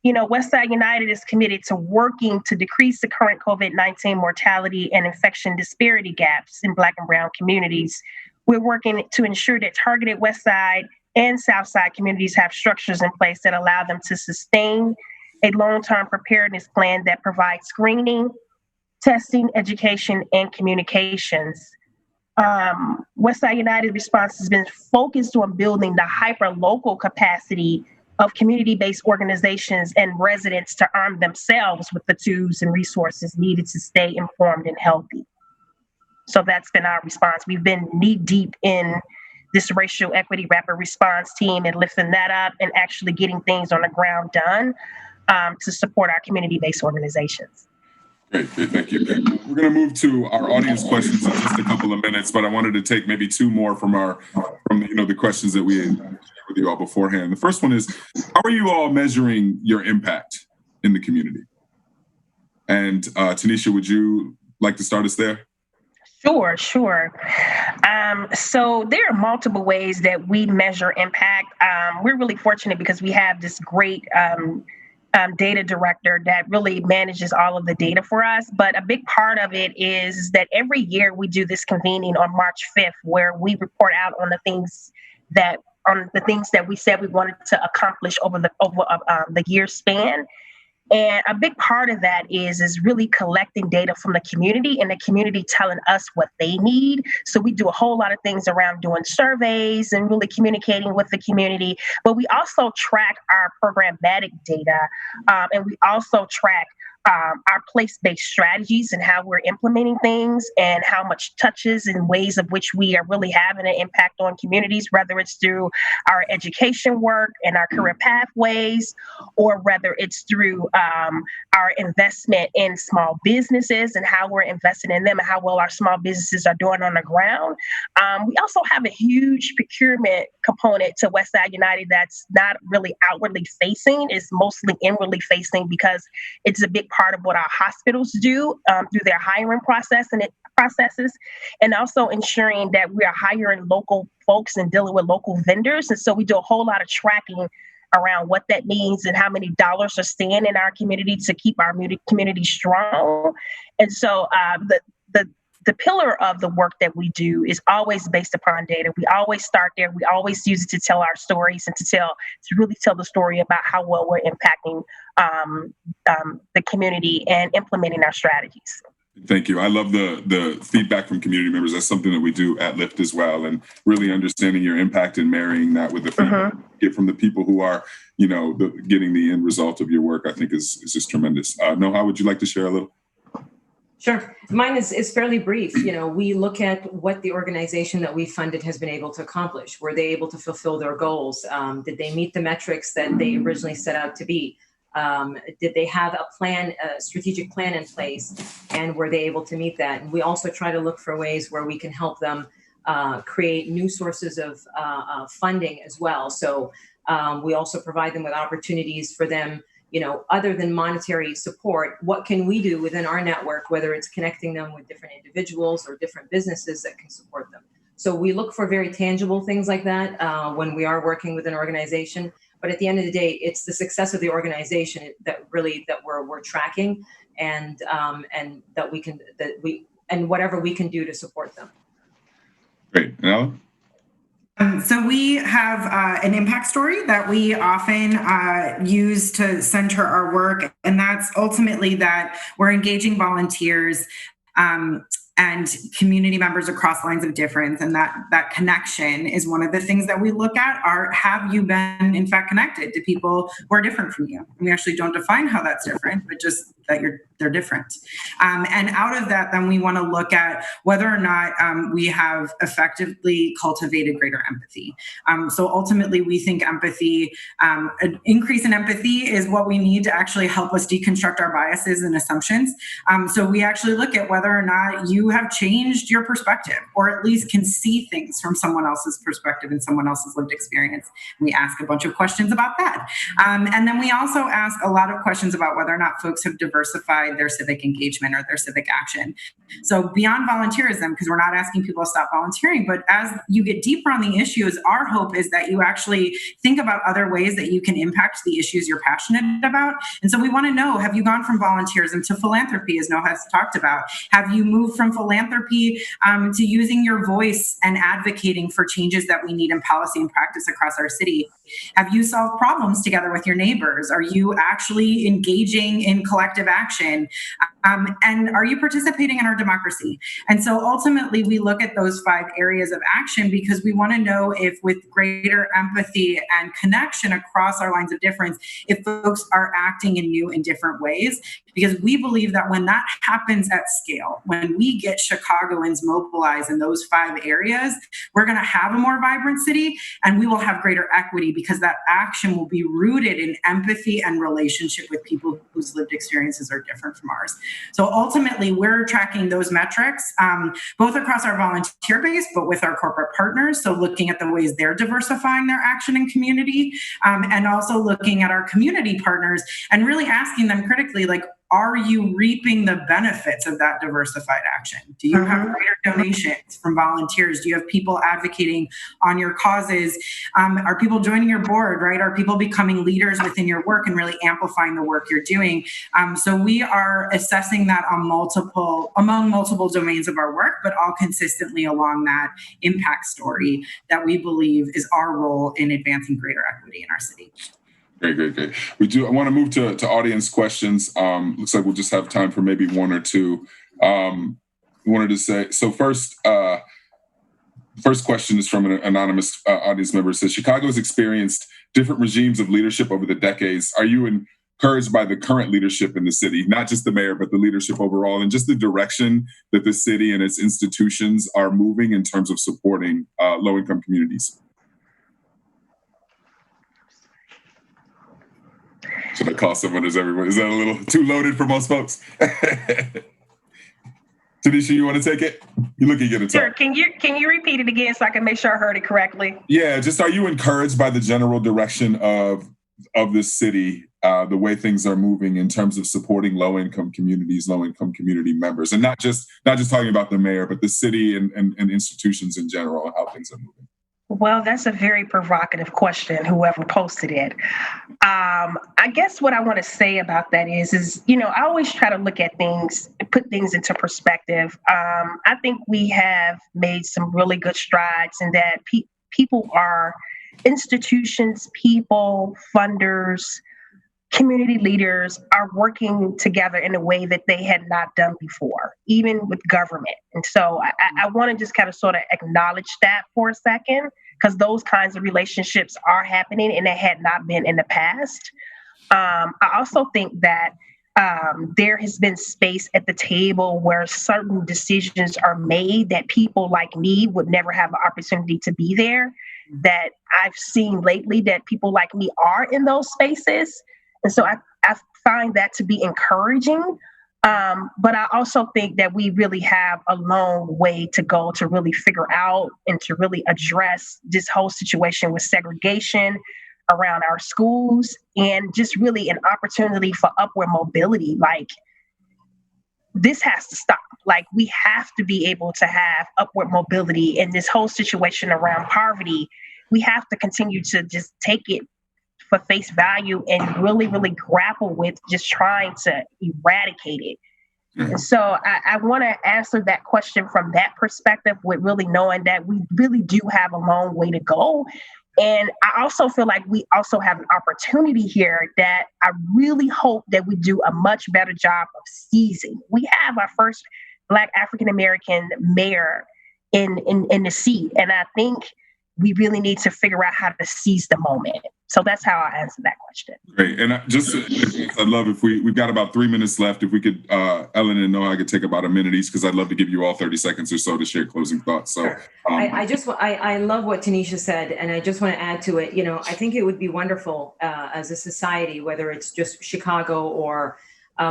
S9: Westside United is committed to working to decrease the current COVID-19 mortality and infection disparity gaps in Black and Brown communities. We're working to ensure that targeted Westside and Southside communities have structures in place that allow them to sustain a long-term preparedness plan that provides screening, testing, education, and communications. Westside United response has been focused on building the hyper-local capacity of community-based organizations and residents to arm themselves with the tools and resources needed to stay informed and healthy. So that's been our response. We've been knee-deep in this racial equity rapid response team and lifting that up and actually getting things on the ground done to support our community-based organizations.
S1: Great, thank you. We're going to move to our audience questions in just a couple of minutes, but I wanted to take maybe two more from the questions that we had shared with you all beforehand. The first one is, how are you all measuring your impact in the community? And Tanisha, would you like to start us there?
S9: Sure. So there are multiple ways that we measure impact. We're really fortunate because we have this great data director that really manages all of the data for us. But a big part of it is that every year we do this convening on March 5th, where we report out on the things that we said we wanted to accomplish over the year span. And a big part of that is really collecting data from the community and the community telling us what they need. So we do a whole lot of things around doing surveys and really communicating with the community. But we also track our programmatic data, and we also track our place-based strategies and how we're implementing things and how much touches and ways of which we are really having an impact on communities, whether it's through our education work and our career pathways, or whether it's through our investment in small businesses and how we're investing in them and how well our small businesses are doing on the ground. We also have a huge procurement component to Westside United that's not really outwardly facing, it's mostly inwardly facing, because it's a big part of what our hospitals do through their hiring processes, and also ensuring that we are hiring local folks and dealing with local vendors. And so we do a whole lot of tracking around what that means and how many dollars are staying in our community to keep our community strong. And so the pillar of the work that we do is always based upon data. We always start there. We always use it to tell our stories and to really tell the story about how well we're impacting the community and implementing our strategies.
S1: Thank you. I love the feedback from community members. That's something that we do at Lyft as well, and really understanding your impact and marrying that with the feedback you get from the people who are, getting the end result of your work, I think is just tremendous. Noha, would you like to share a little?
S11: Sure. Mine is fairly brief. We look at what the organization that we funded has been able to accomplish. Were they able to fulfill their goals? Did they meet the metrics that they originally set out to be? Did they have a strategic plan in place, and were they able to meet that? And we also try to look for ways where we can help them create new sources of funding as well. So we also provide them with opportunities for them, other than monetary support. What can we do within our network, whether it's connecting them with different individuals or different businesses that can support them? So we look for very tangible things like that when we are working with an organization. But at the end of the day, it's the success of the organization that we're tracking, and whatever we can do to support them.
S1: Great. Ella?
S10: So we have an impact story that we often use to center our work, and that's ultimately that we're engaging volunteers and community members across lines of difference, and that connection is one of the things that we look at. Have you been in fact connected to people who are different from you? And we actually don't define how that's different, but just that they're different. And out of that, then we want to look at whether or not we have effectively cultivated greater empathy. So ultimately, we think empathy, an increase in empathy is what we need to actually help us deconstruct our biases and assumptions. So we actually look at whether or not you have changed your perspective, or at least can see things from someone else's perspective and someone else's lived experience. We ask a bunch of questions about that. And then we also ask a lot of questions about whether or not folks have diversified their civic engagement or their civic action. So beyond volunteerism, because we're not asking people to stop volunteering, but as you get deeper on the issues, our hope is that you actually think about other ways that you can impact the issues you're passionate about. And so we want to know, have you gone from volunteerism to philanthropy, as Noah has talked about? Have you moved from philanthropy to using your voice and advocating for changes that we need in policy and practice across our city? Have you solved problems together with your neighbors? Are you actually engaging in collective action? And are you participating in our democracy? And so ultimately, we look at those 5 areas of action because we want to know if, with greater empathy and connection across our lines of difference, if folks are acting in new and different ways. Because we believe that when that happens at scale, when we get Chicagoans mobilized in those 5 areas, we're going to have a more vibrant city and we will have greater equity because that action will be rooted in empathy and relationship with people whose lived experiences are different from ours. So ultimately, we're tracking those metrics, both across our volunteer base, but with our corporate partners. So looking at the ways they're diversifying their action in community, and also looking at our community partners and really asking them critically, like, are you reaping the benefits of that diversified action? Do you have greater donations from volunteers? Do you have people advocating on your causes? Are people joining your board, right? Are people becoming leaders within your work and really amplifying the work you're doing? So we are assessing that among multiple domains of our work, but all consistently along that impact story that we believe is our role in advancing greater equity in our city.
S1: Great. I want to move to audience questions. Looks like we'll just have time for maybe 1 or 2. Wanted to say, so first question is from an anonymous audience member. It says, Chicago has experienced different regimes of leadership over the decades. Are you encouraged by the current leadership in the city, not just the mayor, but the leadership overall, and just the direction that the city and its institutions are moving in terms of supporting low-income communities? Should I call someone as everyone? Is that a little too loaded for most folks? Tanisha, you want to take it? You look at it.
S9: Sure. Can you repeat it again so I can make sure I heard it correctly?
S1: Yeah, just are you encouraged by the general direction of this city, the way things are moving in terms of supporting low-income communities, low-income community members, and not just talking about the mayor, but the city and institutions in general, and how things are moving?
S9: Well, that's a very provocative question, whoever posted it. I guess what I want to say about that is, I always try to look at things, put things into perspective. I think we have made some really good strides in that people are institutions, people, funders, community leaders are working together in a way that they had not done before, even with government. And so I want to just kind of sort of acknowledge that for a second, because those kinds of relationships are happening and they had not been in the past. I also think that there has been space at the table where certain decisions are made that people like me would never have the opportunity to be there, that I've seen lately that people like me are in those spaces. And so I find that to be encouraging. But I also think that we really have a long way to go to really figure out and to really address this whole situation with segregation around our schools and just really an opportunity for upward mobility. Like, this has to stop. Like, we have to be able to have upward mobility in this whole situation around poverty. We have to continue to just take it for face value and really, really grapple with just trying to eradicate it. And so I want to answer that question from that perspective, with really knowing that we really do have a long way to go. And I also feel like we also have an opportunity here that I really hope that we do a much better job of seizing. We have our first Black African-American mayor in the seat. And I think we really need to figure out how to seize the moment. So that's how I answer that question.
S1: Great. And I'd love if we've got about 3 minutes left. If we could, Ellen and Noah, I could take about a minute each, because I'd love to give you all 30 seconds or so to share closing thoughts. So
S11: I love what Tanisha said, and I just want to add to it. I think it would be wonderful as a society, whether it's just Chicago or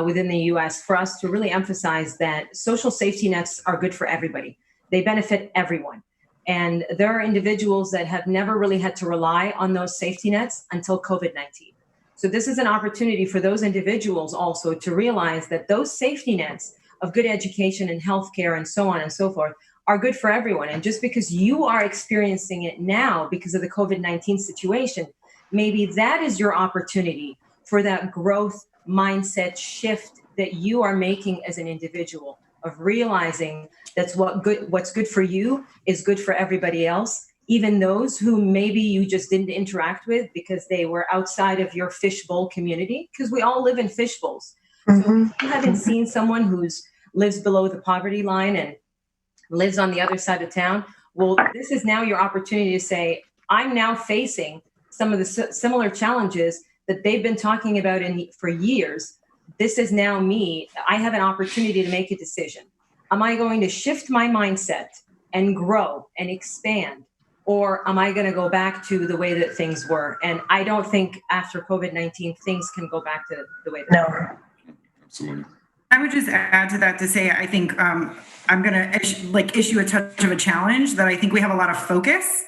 S11: within the US, for us to really emphasize that social safety nets are good for everybody. They benefit everyone. And there are individuals that have never really had to rely on those safety nets until COVID-19. So this is an opportunity for those individuals also to realize that those safety nets of good education and healthcare and so on and so forth are good for everyone. And just because you are experiencing it now because of the COVID-19 situation, maybe that is your opportunity for that growth mindset shift that you are making as an individual, of realizing that's what's good for you is good for everybody else, even those who maybe you just didn't interact with because they were outside of your fishbowl community, because we all live in fishbowls. So if you haven't seen someone who's lives below the poverty line and lives on the other side of town, well, this is now your opportunity to say, I'm now facing some of the similar challenges that they've been talking about for years. This is now me. I have an opportunity to make a decision. Am I going to shift my mindset and grow and expand? Or am I going to go back to the way that things were? And I don't think after COVID-19, things can go back to the way they were.
S1: Absolutely.
S10: I would just add to that to say, I think I'm going to issue a touch of a challenge that I think we have a lot of focus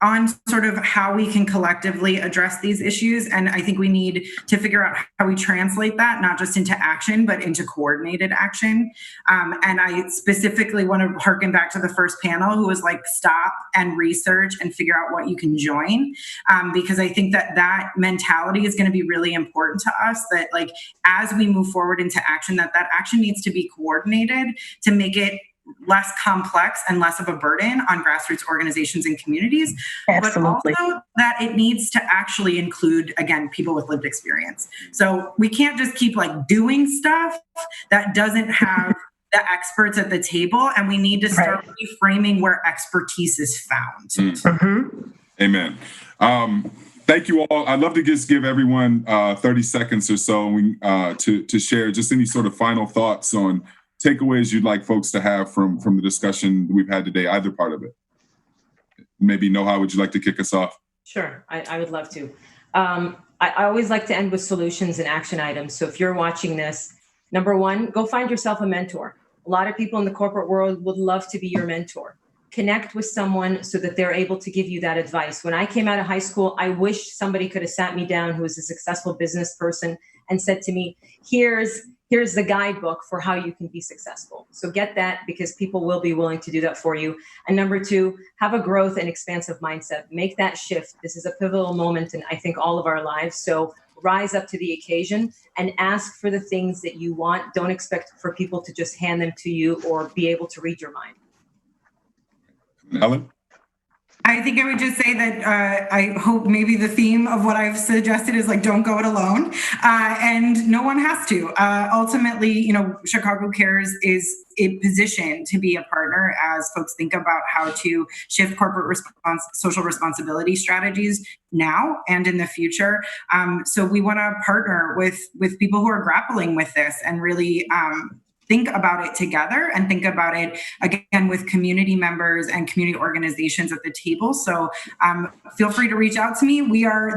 S10: on sort of how we can collectively address these issues. And I think we need to figure out how we translate that, not just into action, but into coordinated action. And I specifically want to harken back to the first panel who was like, stop and research and figure out what you can join. Because I think that mentality is going to be really important to us, that like, as we move forward into action, that action needs to be coordinated to make it less complex and less of a burden on grassroots organizations and communities.
S9: Absolutely.
S10: But also that it needs to actually include, again, people with lived experience. So we can't just keep like doing stuff that doesn't have the experts at the table, and we need to start reframing where expertise is found.
S1: Amen. Thank you all. I'd love to just give everyone 30 seconds or so to share just any sort of final thoughts on takeaways you'd like folks to have from the discussion we've had today, either part of it. Maybe Noha, would you like to kick us off?
S11: Sure, I would love to. I always like to end with solutions and action items. So if you're watching this, number one, go find yourself a mentor. A lot of people in the corporate world would love to be your mentor. Connect with someone so that they're able to give you that advice. When I came out of high school, I wish somebody could have sat me down who was a successful business person and said to me, here's the guidebook for how you can be successful. So get that, because people will be willing to do that for you. And number two, have a growth and expansive mindset. Make that shift. This is a pivotal moment in, I think, all of our lives. So rise up to the occasion and ask for the things that you want. Don't expect for people to just hand them to you or be able to read your mind.
S1: Ellen?
S10: I think I would just say that I hope maybe the theme of what I've suggested is like, don't go it alone. And no one has to. Ultimately, Chicago Cares is a position to be a partner as folks think about how to shift corporate social responsibility strategies now and in the future. So we want to partner with people who are grappling with this and really think about it together and think about it again with community members and community organizations at the table. So feel free to reach out to me.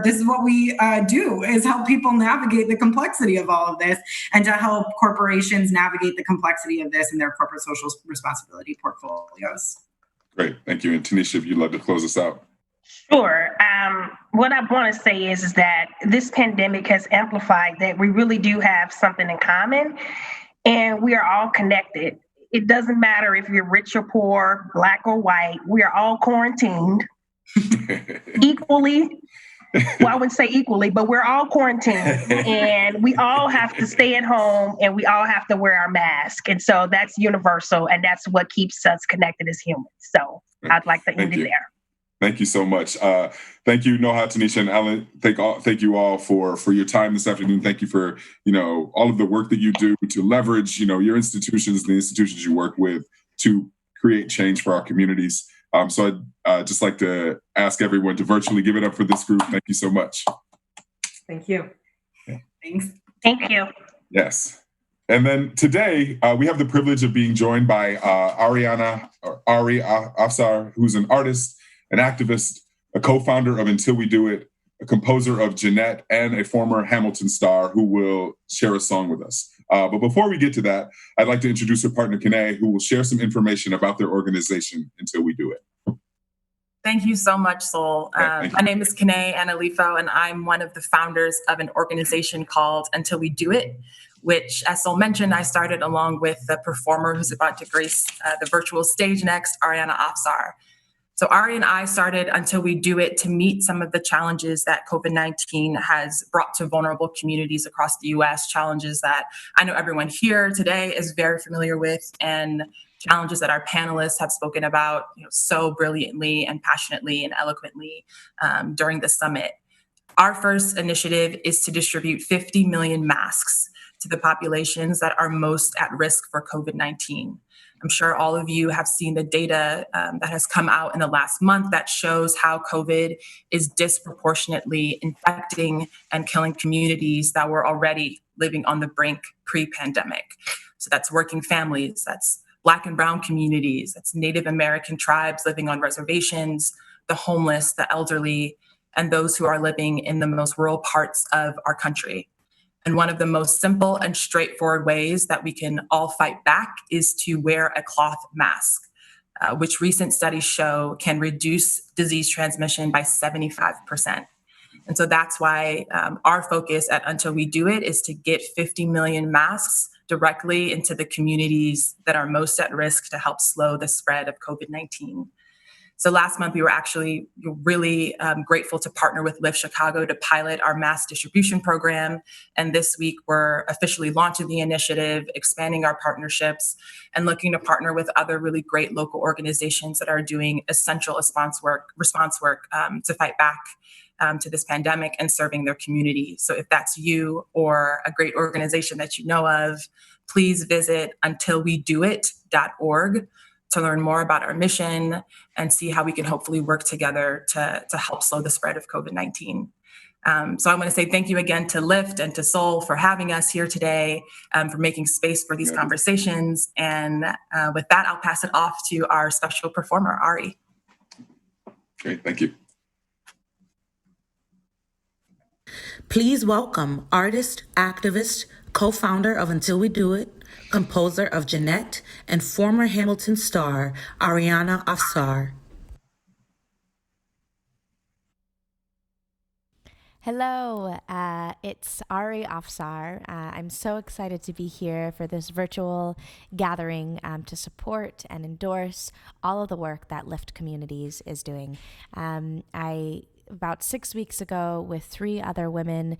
S10: This is what we do, is help people navigate the complexity of all of this and to help corporations navigate the complexity of this in their corporate social responsibility portfolios.
S1: Great, thank you. And Tanisha, if you'd like to close us out.
S9: Sure. What I want to say is that this pandemic has amplified that we really do have something in common. And we are all connected. It doesn't matter if you're rich or poor, black or white. We are all quarantined equally. Well, I wouldn't say equally, but we're all quarantined. And we all have to stay at home and we all have to wear our mask. And so that's universal. And that's what keeps us connected as humans. So I'd like to end it there.
S1: Thank you so much. Thank you, Noha, Tanisha, and Ellen. Thank you all for your time this afternoon. Thank you for all of the work that you do to leverage your institutions, the institutions you work with, to create change for our communities. So I'd just like to ask everyone to virtually give it up for this group. Thank you so much.
S11: Thank you.
S10: Thanks.
S9: Thank you.
S1: Yes. And then today, we have the privilege of being joined by Ari Afsar, who's an artist, an activist, a co-founder of Until We Do It, a composer of Jeannette, and a former Hamilton star who will share a song with us. But before we get to that, I'd like to introduce her partner, Kene, who will share some information about their organization, Until We Do It.
S12: Thank you so much, Sol. My name is Kene Analifo, and I'm one of the founders of an organization called Until We Do It, which, as Sol mentioned, I started along with the performer who's about to grace the virtual stage next, Ariana Afsar. So Ari and I started Until We Do It to meet some of the challenges that COVID-19 has brought to vulnerable communities across the U.S., challenges that I know everyone here today is very familiar with, and challenges that our panelists have spoken about, so brilliantly and passionately and eloquently during the summit. Our first initiative is to distribute 50 million masks to the populations that are most at risk for COVID-19. I'm sure all of you have seen the data that has come out in the last month that shows how COVID is disproportionately infecting and killing communities that were already living on the brink pre-pandemic. So that's working families, that's Black and Brown communities, that's Native American tribes living on reservations, the homeless, the elderly, and those who are living in the most rural parts of our country. And one of the most simple and straightforward ways that we can all fight back is to wear a cloth mask, which recent studies show can reduce disease transmission by 75%. And so that's why our focus at Until We Do It is to get 50 million masks directly into the communities that are most at risk to help slow the spread of COVID-19. So last month, we were actually really grateful to partner with Uplift Chicago to pilot our mass distribution program. And this week, we're officially launching the initiative, expanding our partnerships, and looking to partner with other really great local organizations that are doing essential response work to fight back to this pandemic and serving their community. So if that's you or a great organization that you know of, please visit untilwedoit.org to learn more about our mission and see how we can hopefully work together to help slow the spread of COVID-19. So I want to say thank you again to Lyft and to Soul for having us here today, for making space for these conversations. And with that, I'll pass it off to our special performer, Ari.
S7: Great, thank you. Please welcome artist, activist, co-founder of Until We Do It, composer of Jeannette, and former Hamilton star, Ariana Afsar.
S13: Hello, it's Ari Afsar. I'm so excited to be here for this virtual gathering to support and endorse all of the work that Lyft Communities is doing. About 6 weeks ago, with 3 other women,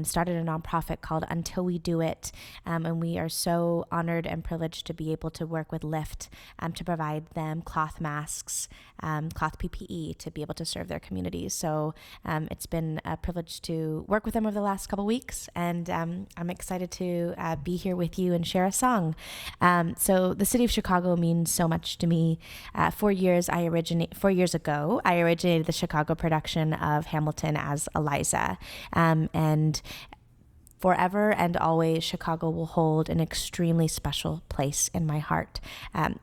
S13: started a nonprofit called Until We Do It, and we are so honored and privileged to be able to work with Lyft to provide them cloth masks, cloth PPE to be able to serve their communities. So it's been a privilege to work with them over the last couple weeks, and I'm excited to be here with you and share a song. So the city of Chicago means so much to me. 4 years ago, I originated the Chicago production of Hamilton as Eliza, and forever and always, Chicago will hold an extremely special place in my heart.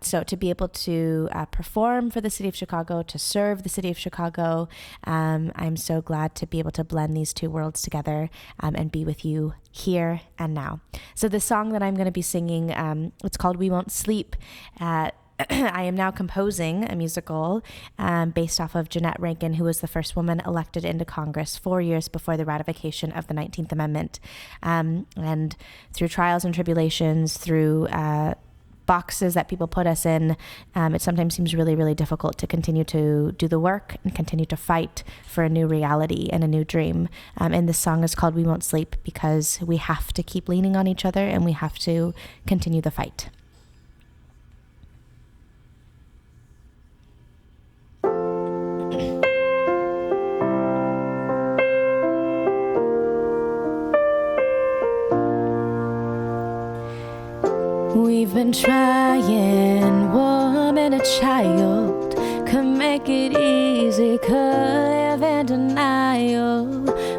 S13: So to be able to perform for the city of Chicago, to serve the city of Chicago, I'm so glad to be able to blend these two worlds together and be with you here and now. So the song that I'm going to be singing, it's called We Won't Sleep. I am now composing a musical based off of Jeannette Rankin, who was the first woman elected into Congress 4 years before the ratification of the 19th Amendment. And through trials and tribulations, through boxes that people put us in, it sometimes seems really, really difficult to continue to do the work and continue to fight for a new reality and a new dream. And this song is called We Won't Sleep because we have to keep leaning on each other and we have to continue the fight. We've been trying, woman, a child could make it easy, could live in denial.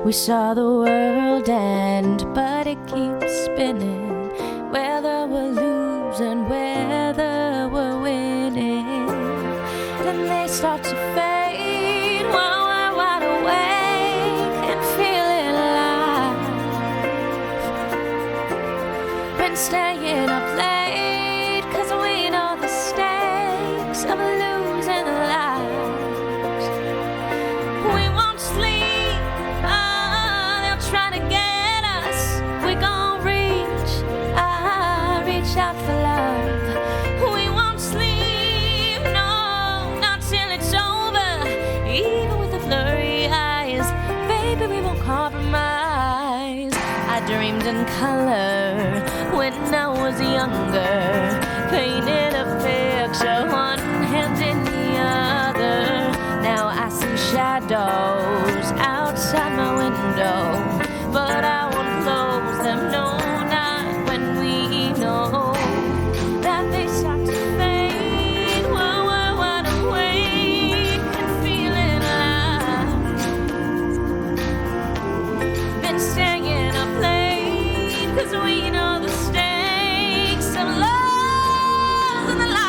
S13: We saw the world end, but it keeps spinning, whether we're losing, whether we're winning. Then they start to fade while we're wide awake and feeling alive. Been staying up late, of losing lives. We won't sleep, they'll try to get us. We gon' reach out for love. We won't sleep, no, not till it's over. Even with the blurry eyes, baby, we won't compromise. I dreamed in color when I was younger, painted a picture
S14: picture, one hand in the other. Now I see shadows outside my window, but I won't close them, no, not when we know that they start to fade. While we're wide awake and feeling alive. Been staying up late, 'cause we know the stakes of love and the light.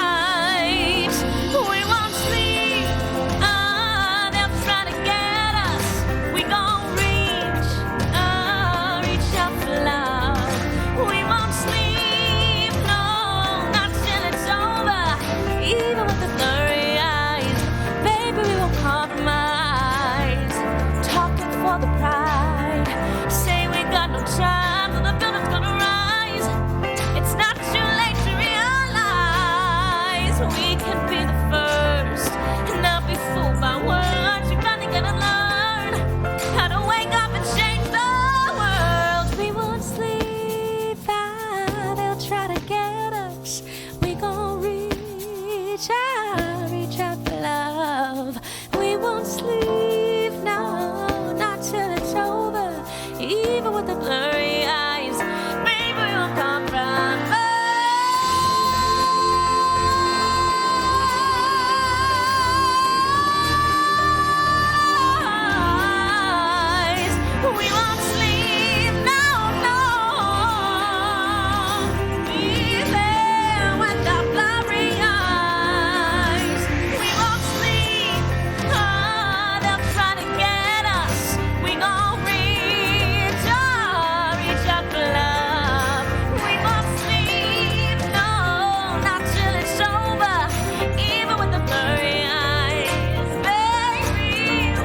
S14: We won't sleep, they'll try to get us. We gon' reach out for love. We won't sleep, no, not till it's over. Even with the blurry eyes, baby, we won't compromise. Talking for the pride, say we got no time, and the building's gonna rise. It's not too late to realize we can be the first and not be fooled by words. You gotta learn how to wake up and change the world. We won't sleep, they'll try to get us. We gon' reach out for love. We won't sleep, no, not till it's over. Even with the blurry eyes, baby, we'll compromise. We won't sleep, no, no. Even with the blurry eyes, we won't sleep. They'll try to get us. We gon' reach out for love. We won't sleep, no, not till it's over. Even with the blurry eyes, baby,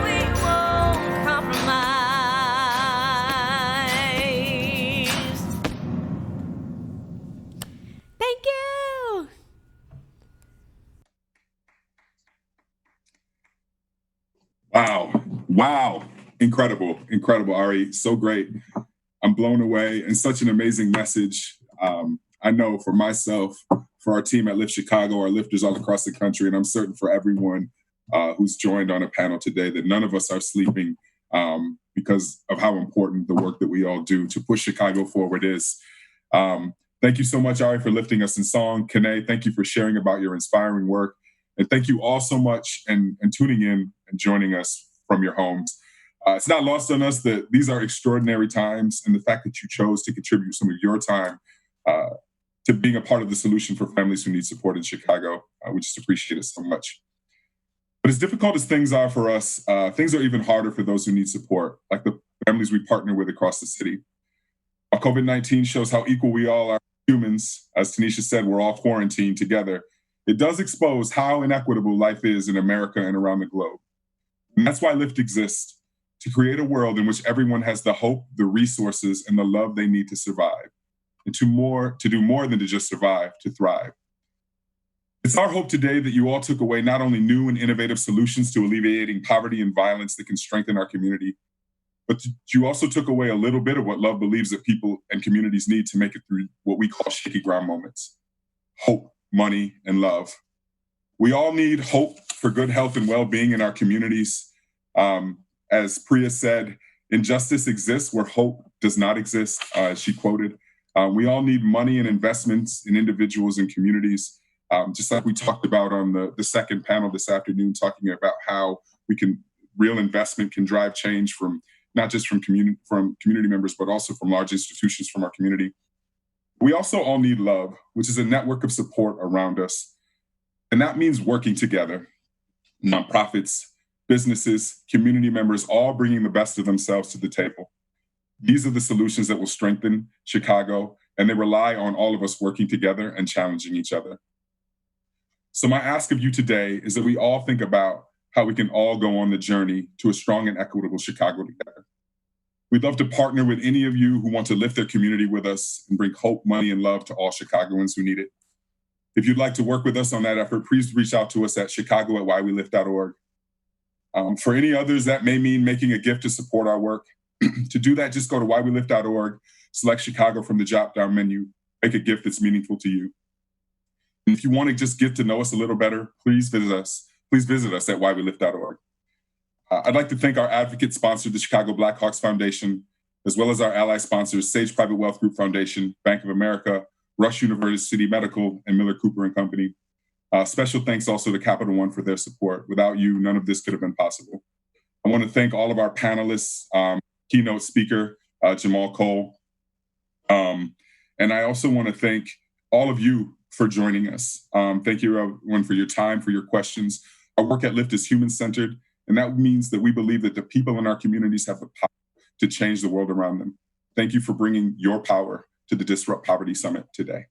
S14: we won't compromise. Thank you.
S1: Wow. Incredible, Ari. So great. I'm blown away, and such an amazing message. I know for myself, for our team at Lift Chicago, our lifters all across the country, and I'm certain for everyone who's joined on a panel today, that none of us are sleeping because of how important the work that we all do to push Chicago forward is. Thank you so much, Ari, for lifting us in song. Kene, thank you for sharing about your inspiring work. And thank you all so much and tuning in and joining us from your homes. It's not lost on us that these are extraordinary times, and the fact that you chose to contribute some of your time to being a part of the solution for families who need support in Chicago. We just appreciate it so much. But as difficult as things are for us, things are even harder for those who need support, like the families we partner with across the city. While COVID-19 shows how equal we all are humans, as Tanisha said, we're all quarantined together. It does expose how inequitable life is in America and around the globe. And that's why Lift exists, to create a world in which everyone has the hope, the resources, and the love they need to survive, and to do more than to just survive, to thrive. It's our hope today that you all took away not only new and innovative solutions to alleviating poverty and violence that can strengthen our community, but you also took away a little bit of what love believes that people and communities need to make it through what we call shaky ground moments: hope, money, and love. We all need hope for good health and well-being in our communities. As Priya said, injustice exists where hope does not exist, as she quoted. We all need money and investments in individuals and communities, just like we talked about on the second panel this afternoon, talking about how real investment can drive change from not just from community members, but also from large institutions from our community. We also all need love, which is a network of support around us. And that means working together, nonprofits, businesses, community members, all bringing the best of themselves to the table. These are the solutions that will strengthen Chicago, and they rely on all of us working together and challenging each other. So my ask of you today is that we all think about how we can all go on the journey to a strong and equitable Chicago together. We'd love to partner with any of you who want to lift their community with us and bring hope, money, and love to all Chicagoans who need it. If you'd like to work with us on that effort, please reach out to us at chicago@whywelift.org. For any others, that may mean making a gift to support our work. To do that, just go to whywelift.org, select Chicago from the drop-down menu, make a gift that's meaningful to you. And if you want to just get to know us a little better, please visit us. Please visit us at whyWelift.org. I'd like to thank our advocate sponsor, the Chicago Blackhawks Foundation, as well as our ally sponsors, Sage Private Wealth Group Foundation, Bank of America, Rush University Medical, and Miller Cooper and Company. Special thanks also to Capital One for their support. Without you, none of this could have been possible. I want to thank all of our panelists, keynote speaker, Jamal Cole. And I also want to thank all of you for joining us. Thank you everyone for your time, for your questions. Our work at Lyft is human-centered, and that means that we believe that the people in our communities have the power to change the world around them. Thank you for bringing your power to the Disrupt Poverty Summit today.